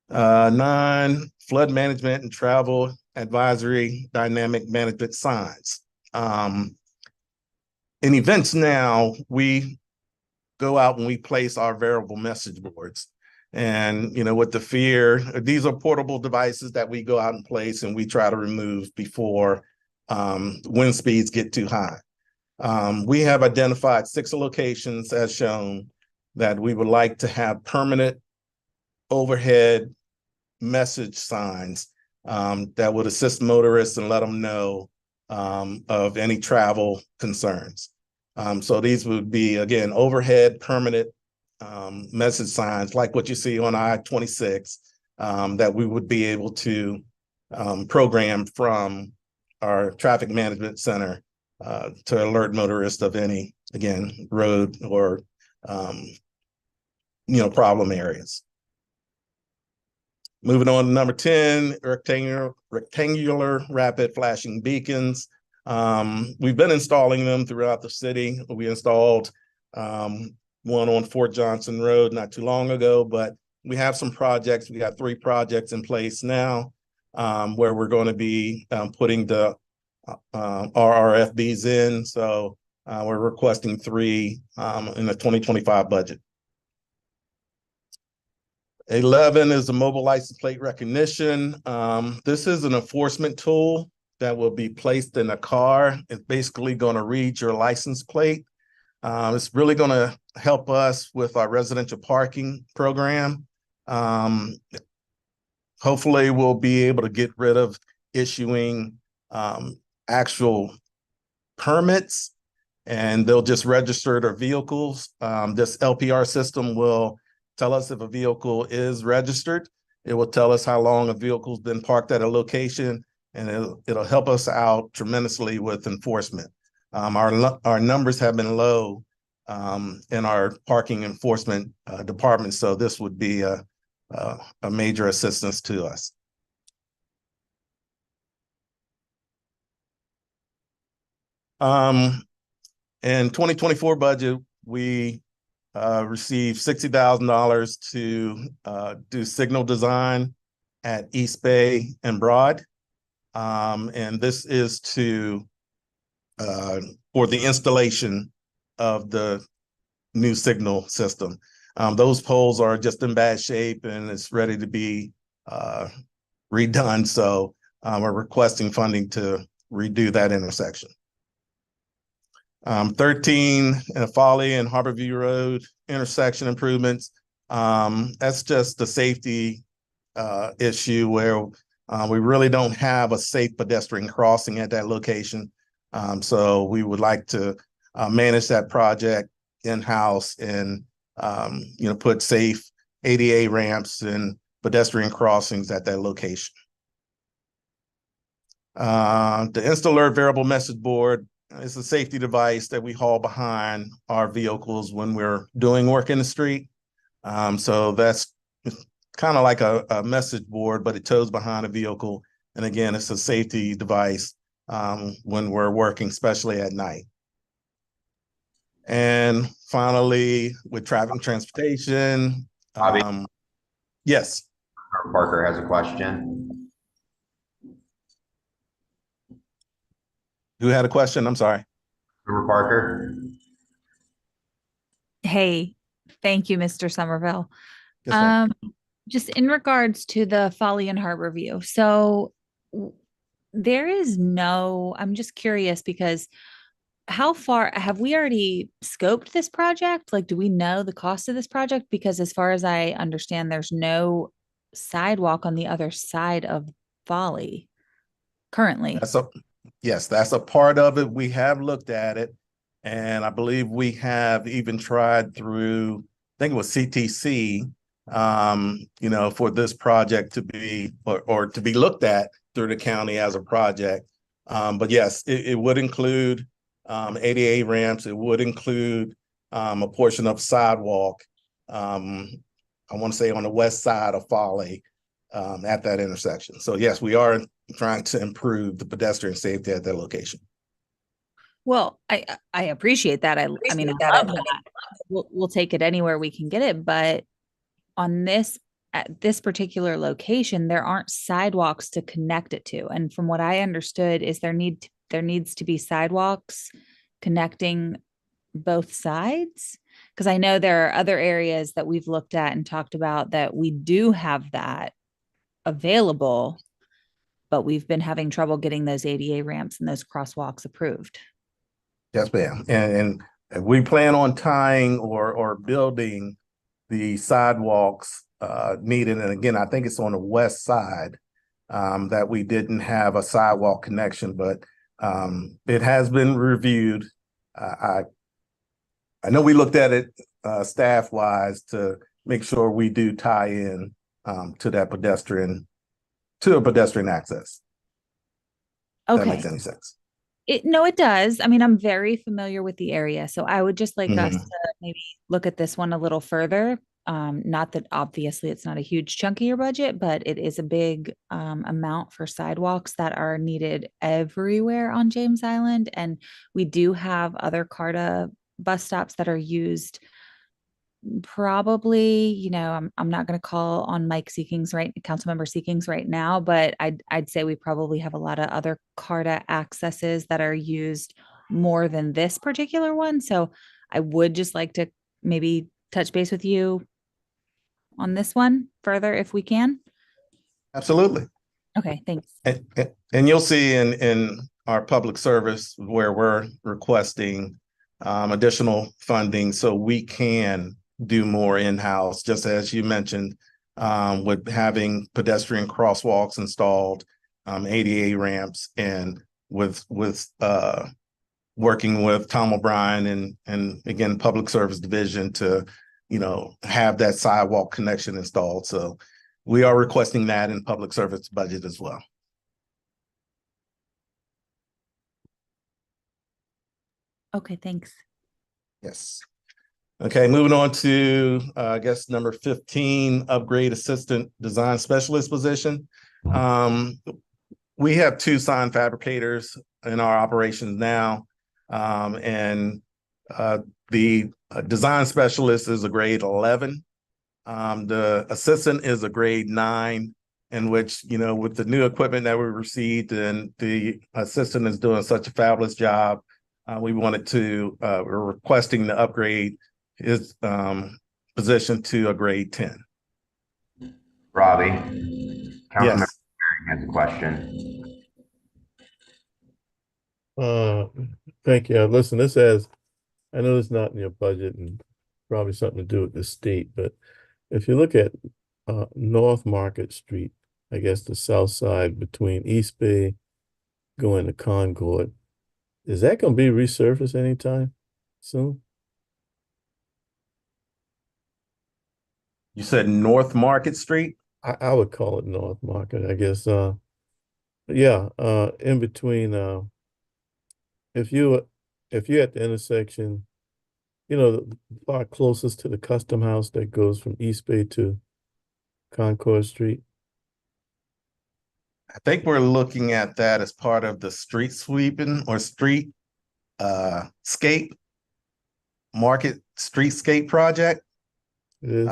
9, flood management and travel advisory dynamic management signs. In events now, we go out and we place our variable message boards. And, with the fear, these are portable devices that we go out and place, and we try to remove before wind speeds get too high. We have identified 6 locations as shown that we would like to have permanent overhead message signs that would assist motorists and let them know of any travel concerns. So these would be, again, overhead permanent message signs like what you see on I-26 that we would be able to program from our traffic management center to alert motorists of any, again, road or, problem areas. Moving on to number 10, rectangular rapid flashing beacons. We've been installing them throughout the city. We installed one on Fort Johnson Road not too long ago, but we have some projects. We got 3 projects in place now where we're going to be putting the RRFBs in. So we're requesting 3 in the 2025 budget. 11 is the mobile license plate recognition. This is an enforcement tool that will be placed in a car. It's basically going to read your license plate. It's really going to help us with our residential parking program. Hopefully, we'll be able to get rid of issuing actual permits, and they'll just register their vehicles. This LPR system will tell us if a vehicle is registered. It will tell us how long a vehicle's been parked at a location, and it'll help us out tremendously with enforcement. Our numbers have been low in our parking enforcement department, so this would be a major assistance to us. In 2024 budget, we received $60,000 to do signal design at East Bay and Broad. And this is for the installation of the new signal system. Those poles are just in bad shape and it's ready to be redone. So we're requesting funding to redo that intersection. 13, Folly and Harborview Road intersection improvements. That's just a safety issue where we really don't have a safe pedestrian crossing at that location. So we would like to manage that project in-house and put safe ADA ramps and pedestrian crossings at that location. The Insta-Alert variable message board is a safety device that we haul behind our vehicles when we're doing work in the street. So that's kind of like a message board, but it tows behind a vehicle. And again, it's a safety device when we're working, especially at night. And finally, with traffic and transportation. Yes. Parker has a question. Who had a question? I'm sorry. Member Parker. Hey, thank you, Mr. Somerville. Yes, Just in regards to the Folly and Harborview. So there is no, I'm just curious because how far have we already scoped this project? Like, do we know the cost of this project? Because as far as I understand, there's no sidewalk on the other side of Folly currently. That's a, yes, that's a part of it. We have looked at it. And I believe we have even tried through, I think it was CTC, for this project to be, or to be looked at through the county as a project. But yes, it would include ADA ramps. It would include a portion of sidewalk. I want to say on the west side of Folly at that intersection. So yes, we are trying to improve the pedestrian safety at that location. Well, I appreciate that. I mean, I love that. We'll take it anywhere we can get it, but on this at this particular location, there aren't sidewalks to connect it to. And from what I understood, is there needs to be sidewalks connecting both sides? Because I know there are other areas that we've looked at and talked about that we do have that available, but we've been having trouble getting those ADA ramps and those crosswalks approved. Yes, ma'am. And we plan on tying or building the sidewalks needed. And again, I think it's on the west side that we didn't have a sidewalk connection, but it has been reviewed. I know we looked at it staff wise to make sure we do tie in to a pedestrian access. If that makes any sense. No, it does. I mean, I'm very familiar with the area, so I would just like us Mhm. to maybe look at this one a little further. Not that obviously it's not a huge chunk of your budget, but it is a big amount for sidewalks that are needed everywhere on James Island. And we do have other CARTA bus stops that are used probably, I'm not going to call on Councilmember Seekings right now, but I'd say we probably have a lot of other CARTA accesses that are used more than this particular one. So I would just like to maybe touch base with you on this one further if we can. Absolutely. Okay, thanks. And you'll see in our public service where we're requesting additional funding so we can do more in-house, just as you mentioned, with having pedestrian crosswalks installed, ADA ramps, and with working with Tom O'Brien and again, Public Service Division to, have that sidewalk connection installed. So we are requesting that in public service budget as well. Okay, thanks. Yes. Okay, moving on to, I guess, number 15, upgrade assistant design specialist position. We have 2 sign fabricators in our operations now. And the design specialist is a grade 11. The assistant is a grade 9, in which, with the new equipment that we received and the assistant is doing such a fabulous job, we're requesting to upgrade his position to a grade 10. Robbie, Councilmember Yes. has a question. Thank you. Listen, I know it's not in your budget and probably something to do with the state, but if you look at North Market Street, I guess the south side between East Bay going to Concord, is that going to be resurfaced anytime soon? You said North Market Street? I would call it North Market, I guess. In between, if you're at the intersection, the part closest to the Custom House that goes from East Bay to Concord Street. I think we're looking at that as part of the street sweeping or street streetscape project. It is.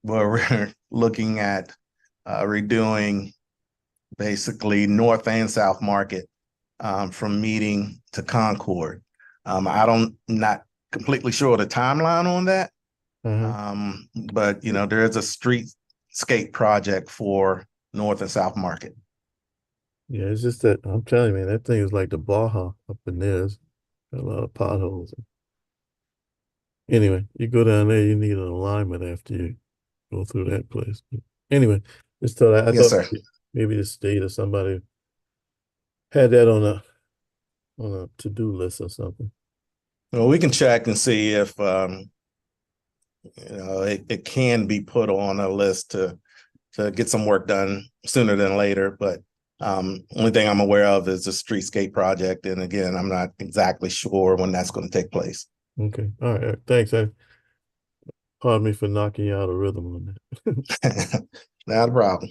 Where we're looking at redoing basically North and South Market from Meeting to Concord. Not completely sure of the timeline on that. But there is a streetscape project for North and South Market. Yeah, it's just that I'm telling you, man, that thing is like the Baja up in there. It's got a lot of potholes. Anyway, you go down there, you need an alignment after you go through that place. Anyway, just thought I Yes, thought sir. maybe the state or somebody had that on a to-do list or something. Well, we can check and see if it can be put on a list to get some work done sooner than later. But only thing I'm aware of is the streetscape project, and again, I'm not exactly sure when that's going to take place. Okay. All right. Thanks. Pardon me for knocking you out of rhythm on that. Not a problem.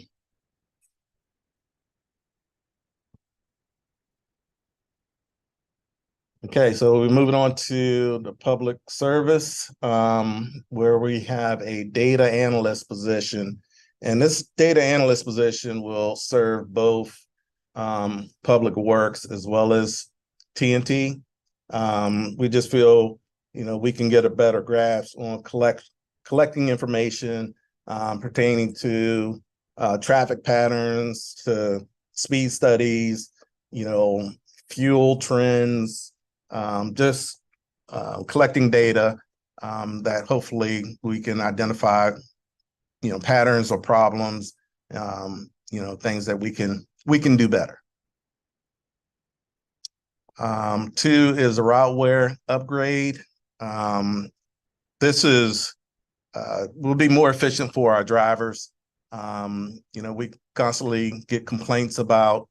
Okay, so we're moving on to the public service, where we have a data analyst position. And this data analyst position will serve both public works as well as TNT. We just feel, we can get a better grasp on collecting information pertaining to traffic patterns, to speed studies, fuel trends, just collecting data that hopefully we can identify, patterns or problems, things that we can do better. 2 is a routeware upgrade. This will be more efficient for our drivers. We constantly get complaints about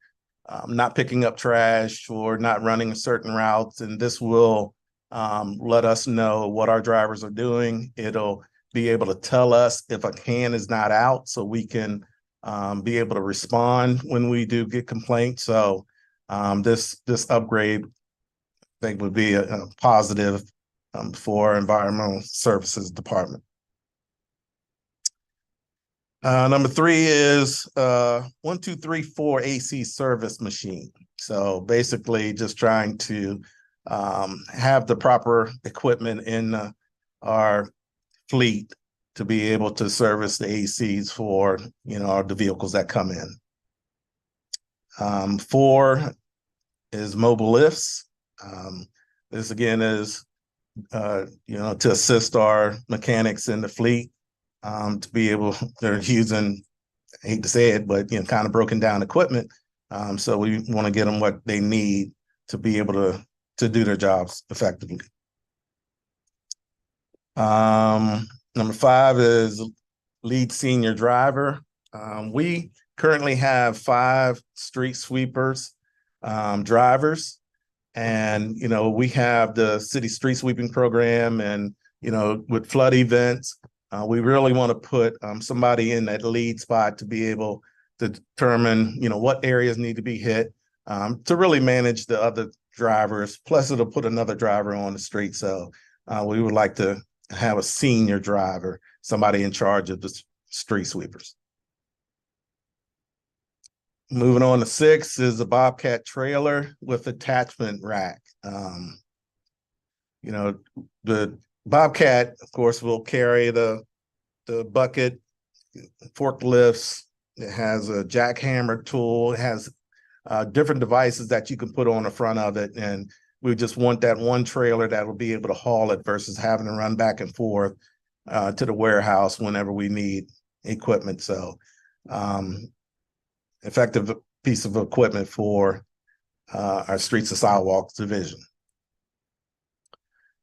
not picking up trash or not running certain routes, and this will let us know what our drivers are doing. It'll be able to tell us if a can is not out, so we can be able to respond when we do get complaints. So this upgrade, I think, would be a positive for Environmental Services Department. Number 3 is 1234 AC service machine. So basically just trying to have the proper equipment in our fleet to be able to service the ACs for, the vehicles that come in. 4 is mobile lifts. This again is, to assist our mechanics in the fleet. To be able, they're using, I hate to say it, but kind of broken down equipment. So we want to get them what they need to be able to do their jobs effectively. Number 5 is lead senior driver. We currently have 5 street sweepers drivers, and we have the city street sweeping program, and with flood events. We really want to put somebody in that lead spot to be able to determine, what areas need to be hit, to really manage the other drivers. Plus, it'll put another driver on the street. So we would like to have a senior driver, somebody in charge of the street sweepers. Moving on to 6 is a Bobcat trailer with attachment rack. The Bobcat, of course, will carry the bucket, forklifts. It has a jackhammer tool. It has different devices that you can put on the front of it. And we just want that one trailer that will be able to haul it versus having to run back and forth to the warehouse whenever we need equipment. So effective piece of equipment for our streets and sidewalks division.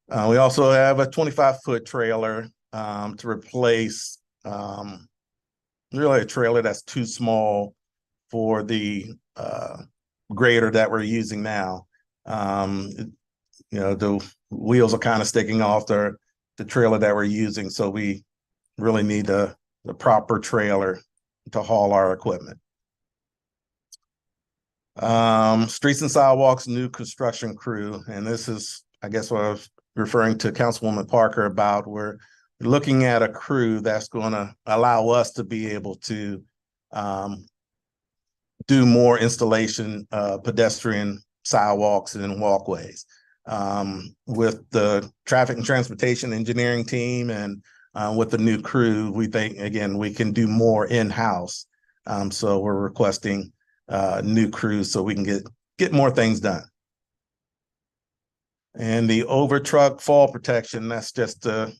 We also have a 25-foot trailer to replace really a trailer that's too small for the grader that we're using now. The wheels are kind of sticking off the trailer that we're using, so we really need the proper trailer to haul our equipment. Streets and sidewalks, new construction crew, and this is, I guess, what I was referring to Councilwoman Parker about. We're looking at a crew that's going to allow us to be able to do more installation of pedestrian sidewalks and walkways. With the traffic and transportation engineering team and with the new crew, we think, again, we can do more in-house. So we're requesting new crews so we can get more things done. And the over truck fall protection, that's just to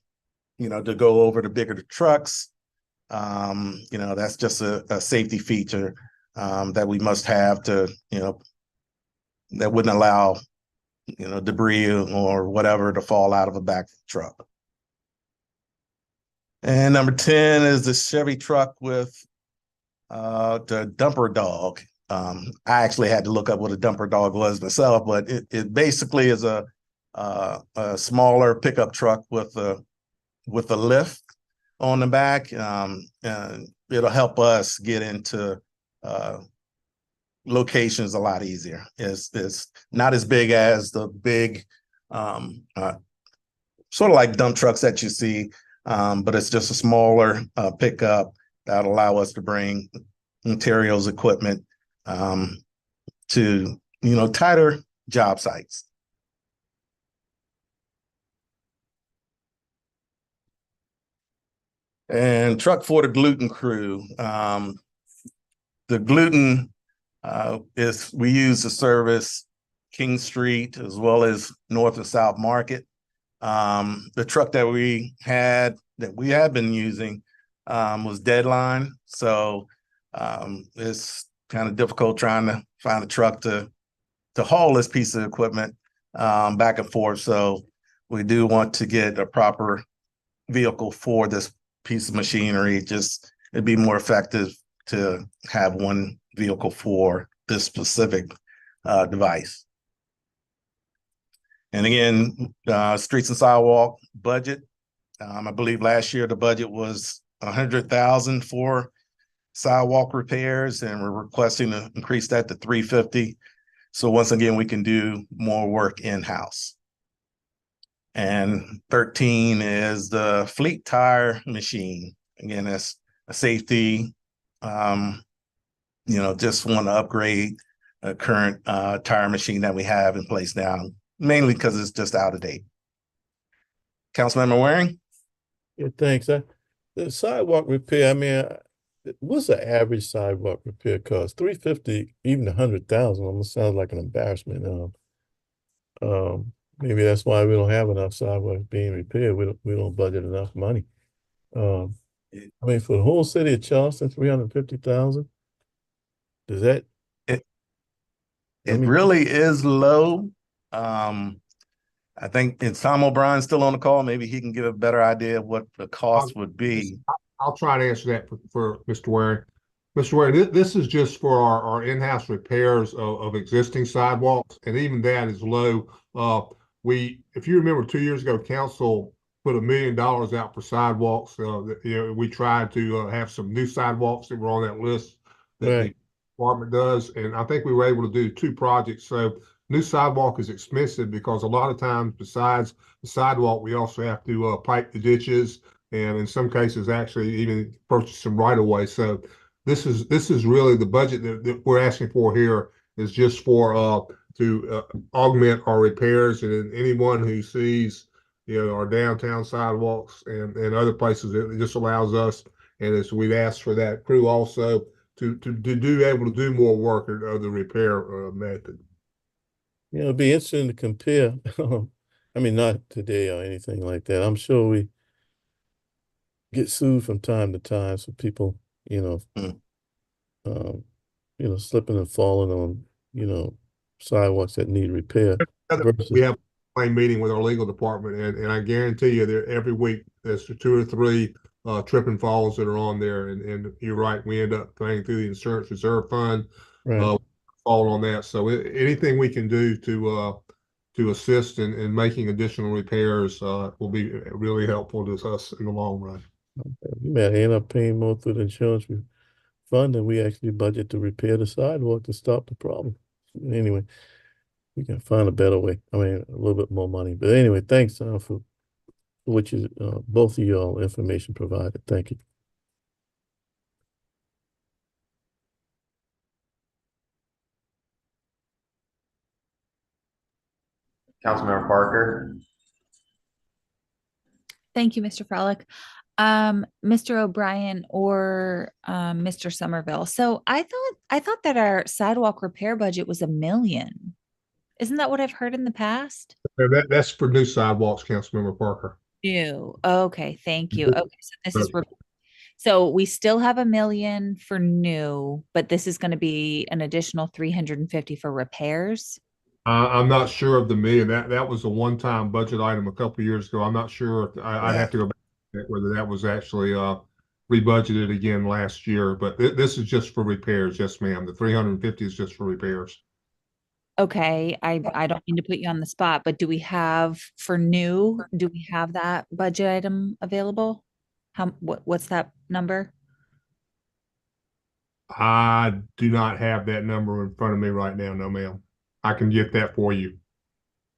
go over the bigger the trucks. That's just a safety feature that we must have to, that wouldn't allow, debris or whatever to fall out of a back truck. And number 10 is the Chevy truck with the dumper dog. I actually had to look up what a dumper dog was myself, but it basically is a smaller pickup truck with a lift on the back. And it'll help us get into locations a lot easier. It's not as big as the big sort of like dump trucks that you see, but it's just a smaller pickup that allow us to bring materials, equipment to tighter job sites. And truck for the gluten crew. The gluten we use the service King Street as well as North and South Market. The truck that we have been using was Deadline. So it's kind of difficult trying to find a truck to haul this piece of equipment back and forth. So we do want to get a proper vehicle for this piece of machinery. It'd be more effective to have one vehicle for this specific device. And again, streets and sidewalk budget. I believe last year the budget was $100,000 for sidewalk repairs, and we're requesting to increase that to $350,000. So once again, we can do more work in-house. And 13 is the fleet tire machine. Again, that's a safety. Just want to upgrade a current tire machine that we have in place now, mainly because it's just out of date. Councilmember Waring? Yeah, thanks. The sidewalk repair, I mean, what's the average sidewalk repair cost? $350,000, even $100,000 almost sounds like an embarrassment. Maybe that's why we don't have enough sidewalks being repaired. We don't budget enough money. I mean, for the whole city of Charleston, 350,000. Does that? It really is low. I think Tom O'Brien's still on the call. Maybe he can give a better idea of what the cost would be. I'll try to answer that for Mr. Waring. Mr. Waring, this is just for our in-house repairs of existing sidewalks, and even that is low. If you remember 2 years ago, council put $1 million out for sidewalks. We tried to have some new sidewalks that were on that list that the department does, and I think we were able to do 2 projects. So new sidewalk is expensive because a lot of times, besides the sidewalk, we also have to pipe the ditches, and in some cases, actually even purchase some right of way. So this is really the budget that we're asking for here is just for to augment our repairs, and anyone who sees our downtown sidewalks and other places, it just allows us, and as we've asked for that crew also to do able to do more work of the repair method. It'd be interesting to compare. I mean, not today or anything like that. I'm sure we get sued from time to time, so people, slipping and falling on, sidewalks that need repair. We have a meeting with our legal department, and I guarantee you that every week there's 2 or 3 trip and falls that are on there, and you're right, we end up paying through the insurance reserve fund, fall on that. So anything we can do to assist in making additional repairs will be really helpful to us in the long run. You may end up paying more through the insurance fund than we actually budget to repair the sidewalk to stop the problem. Anyway, we can find a better way. I mean, a little bit more money. But anyway, thanks for what you both of y'all information provided. Thank you. Councilmember Parker. Thank you, Mr. Frolick. Mr. O'Brien or Mr. Somerville. So I thought that our sidewalk repair budget was $1 million. Isn't that what I've heard in the past? That's for new sidewalks, Councilmember Parker. New. Okay, thank you. Okay, so this is so we still have $1 million for new, but this is going to be an additional 350 for repairs. I'm not sure of the million. That was a one-time budget item a couple of years ago. I'm not sure. I'd have to go back to that, whether that was actually rebudgeted again last year. But this is just for repairs. Yes, ma'am. The 350 is just for repairs. Okay, I don't mean to put you on the spot, but do we have for new, do we have that budget item available? What's that number? I do not have that number in front of me right now. No, ma'am. I can get that for you.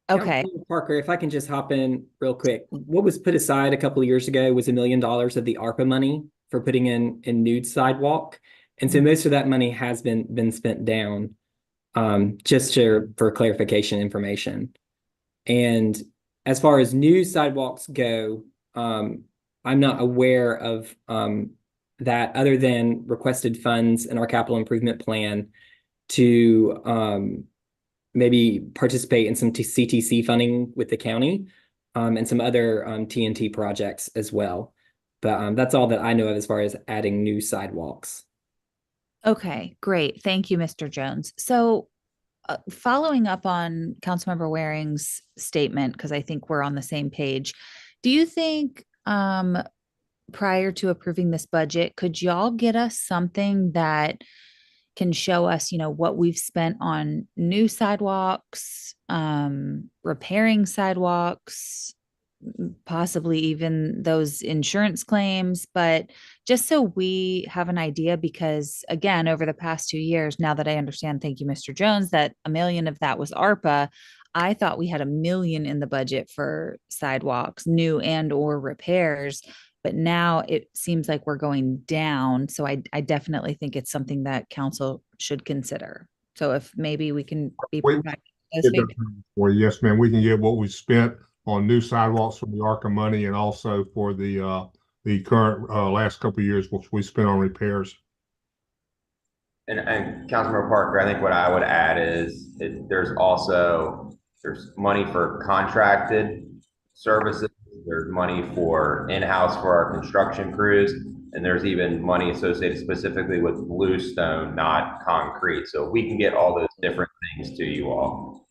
Okay. Councilmember Parker, if I can just hop in real quick. What was put aside a couple of years ago was $1 million of the ARPA money for putting in nude sidewalk. And so most of that money has been spent down, just for clarification information. And as far as new sidewalks go, I'm not aware of that other than requested funds in our capital improvement plan to maybe participate in some CTC funding with the county and some other TNT projects as well. But that's all that I know of as far as adding new sidewalks. Okay, great. Thank you, Mr. Jones. So following up on Councilmember Waring's statement, because I think we're on the same page, do you think prior to approving this budget, could y'all get us something that can show us, what we've spent on new sidewalks, repairing sidewalks, possibly even those insurance claims, but just so we have an idea, because again, over the past 2 years, now that I understand, thank you, Mr. Jones, that $1 million of that was ARPA, I thought we had $1 million in the budget for sidewalks, new and or repairs. But now it seems like we're going down. So I definitely think it's something that council should consider. So if maybe we can be provided those figures. Well, yes, ma'am. We can get what we spent on new sidewalks from the ARCA money and also for the current last couple of years, which we spent on repairs. And Councilmember Parker, I think what I would add is there's money for contracted services. There's money for in-house for our construction crews, and there's even money associated specifically with bluestone, not concrete. So we can get all those different things to you all.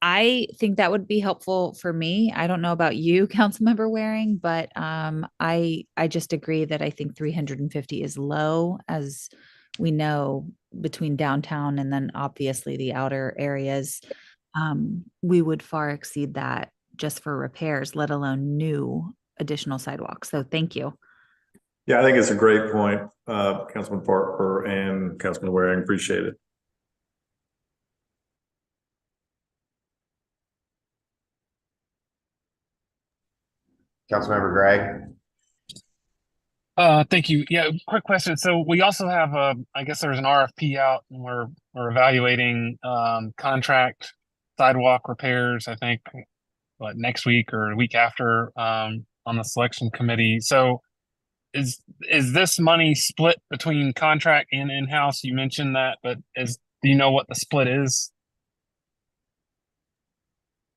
I think that would be helpful for me. I don't know about you, Councilmember Waring, but I just agree that I think 350 is low, as we know, between downtown and then obviously the outer areas. We would far exceed that just for repairs, let alone new additional sidewalks. So thank you. Yeah, I think it's a great point, Councilman Parker and Councilman Waring. Appreciate it. Councilmember Gregg. Thank you. Yeah, quick question. So we also have I guess there's an RFP out, and we're evaluating contract sidewalk repairs, I think, next week or a week after, on the selection committee. So is this money split between contract and in-house? You mentioned that, but do you know what the split is?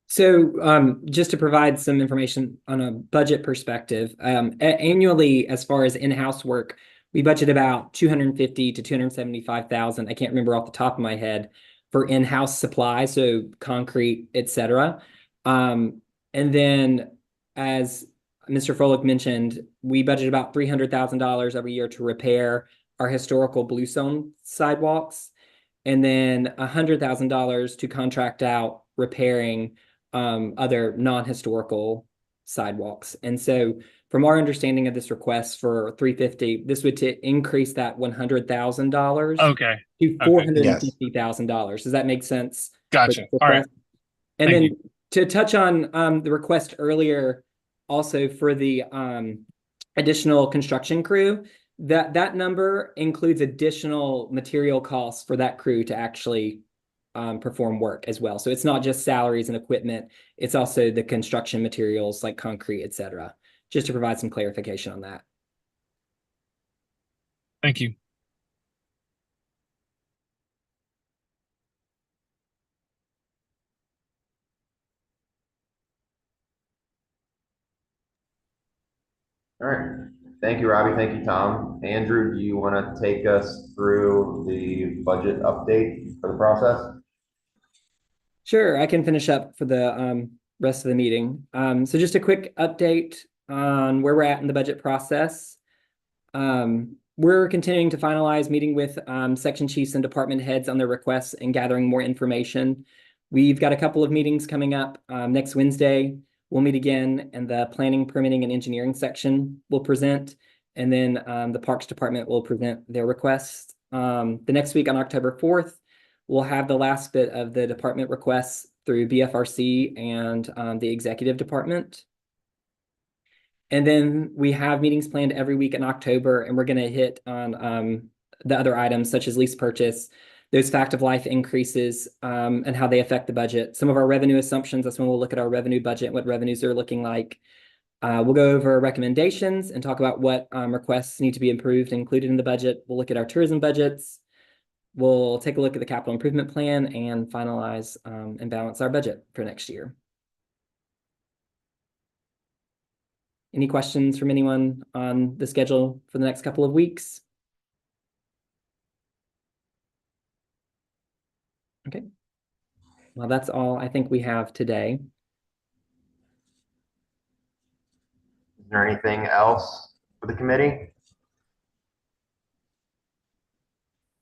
So just to provide some information on a budget perspective, annually, as far as in-house work, we budget about $250,000 to $275,000. I can't remember off the top of my head, for in-house supplies, so concrete, etc. And then, as Mr. Froelich mentioned, we budget about $300,000 every year to repair our historical bluestone sidewalks, and then $100,000 to contract out repairing other non-historical sidewalks. And so from our understanding of this request for 350, this would to increase that $100,000 Okay. to $450,000. Does that make sense? Gotcha. All right. And then to touch on the request earlier, also for the additional construction crew, that number includes additional material costs for that crew to actually perform work as well. So it's not just salaries and equipment, it's also the construction materials like concrete, etc., just to provide some clarification on that. Thank you. All right. Thank you, Robbie. Thank you, Tom. Andrew, do you want to take us through the budget update for the process? Sure, I can finish up for the rest of the meeting. So just a quick update on where we're at in the budget process. We're continuing to finalize, meeting with section chiefs and department heads on their requests and gathering more information. We've got a couple of meetings coming up. Next Wednesday, we'll meet again, and the planning, permitting, and engineering section will present, and then the Parks Department will present their requests. The next week on October 4th, we'll have the last bit of the department requests through BFRC and the executive department. And then we have meetings planned every week in October, and we're going to hit on the other items such as lease purchase, those fact of life increases, and how they affect the budget. Some of our revenue assumptions, that's when we'll look at our revenue budget, what revenues are looking like. We'll go over recommendations and talk about what requests need to be improved and included in the budget. We'll look at our tourism budgets. We'll take a look at the capital improvement plan and finalize and balance our budget for next year. Any questions from anyone on the schedule for the next couple of weeks? Okay. Well, that's all I think we have today. Is there anything else for the committee?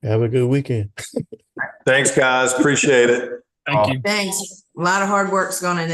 Have a good weekend. Thanks, guys. Appreciate it. Thank you. Thanks. A lot of hard work's gone into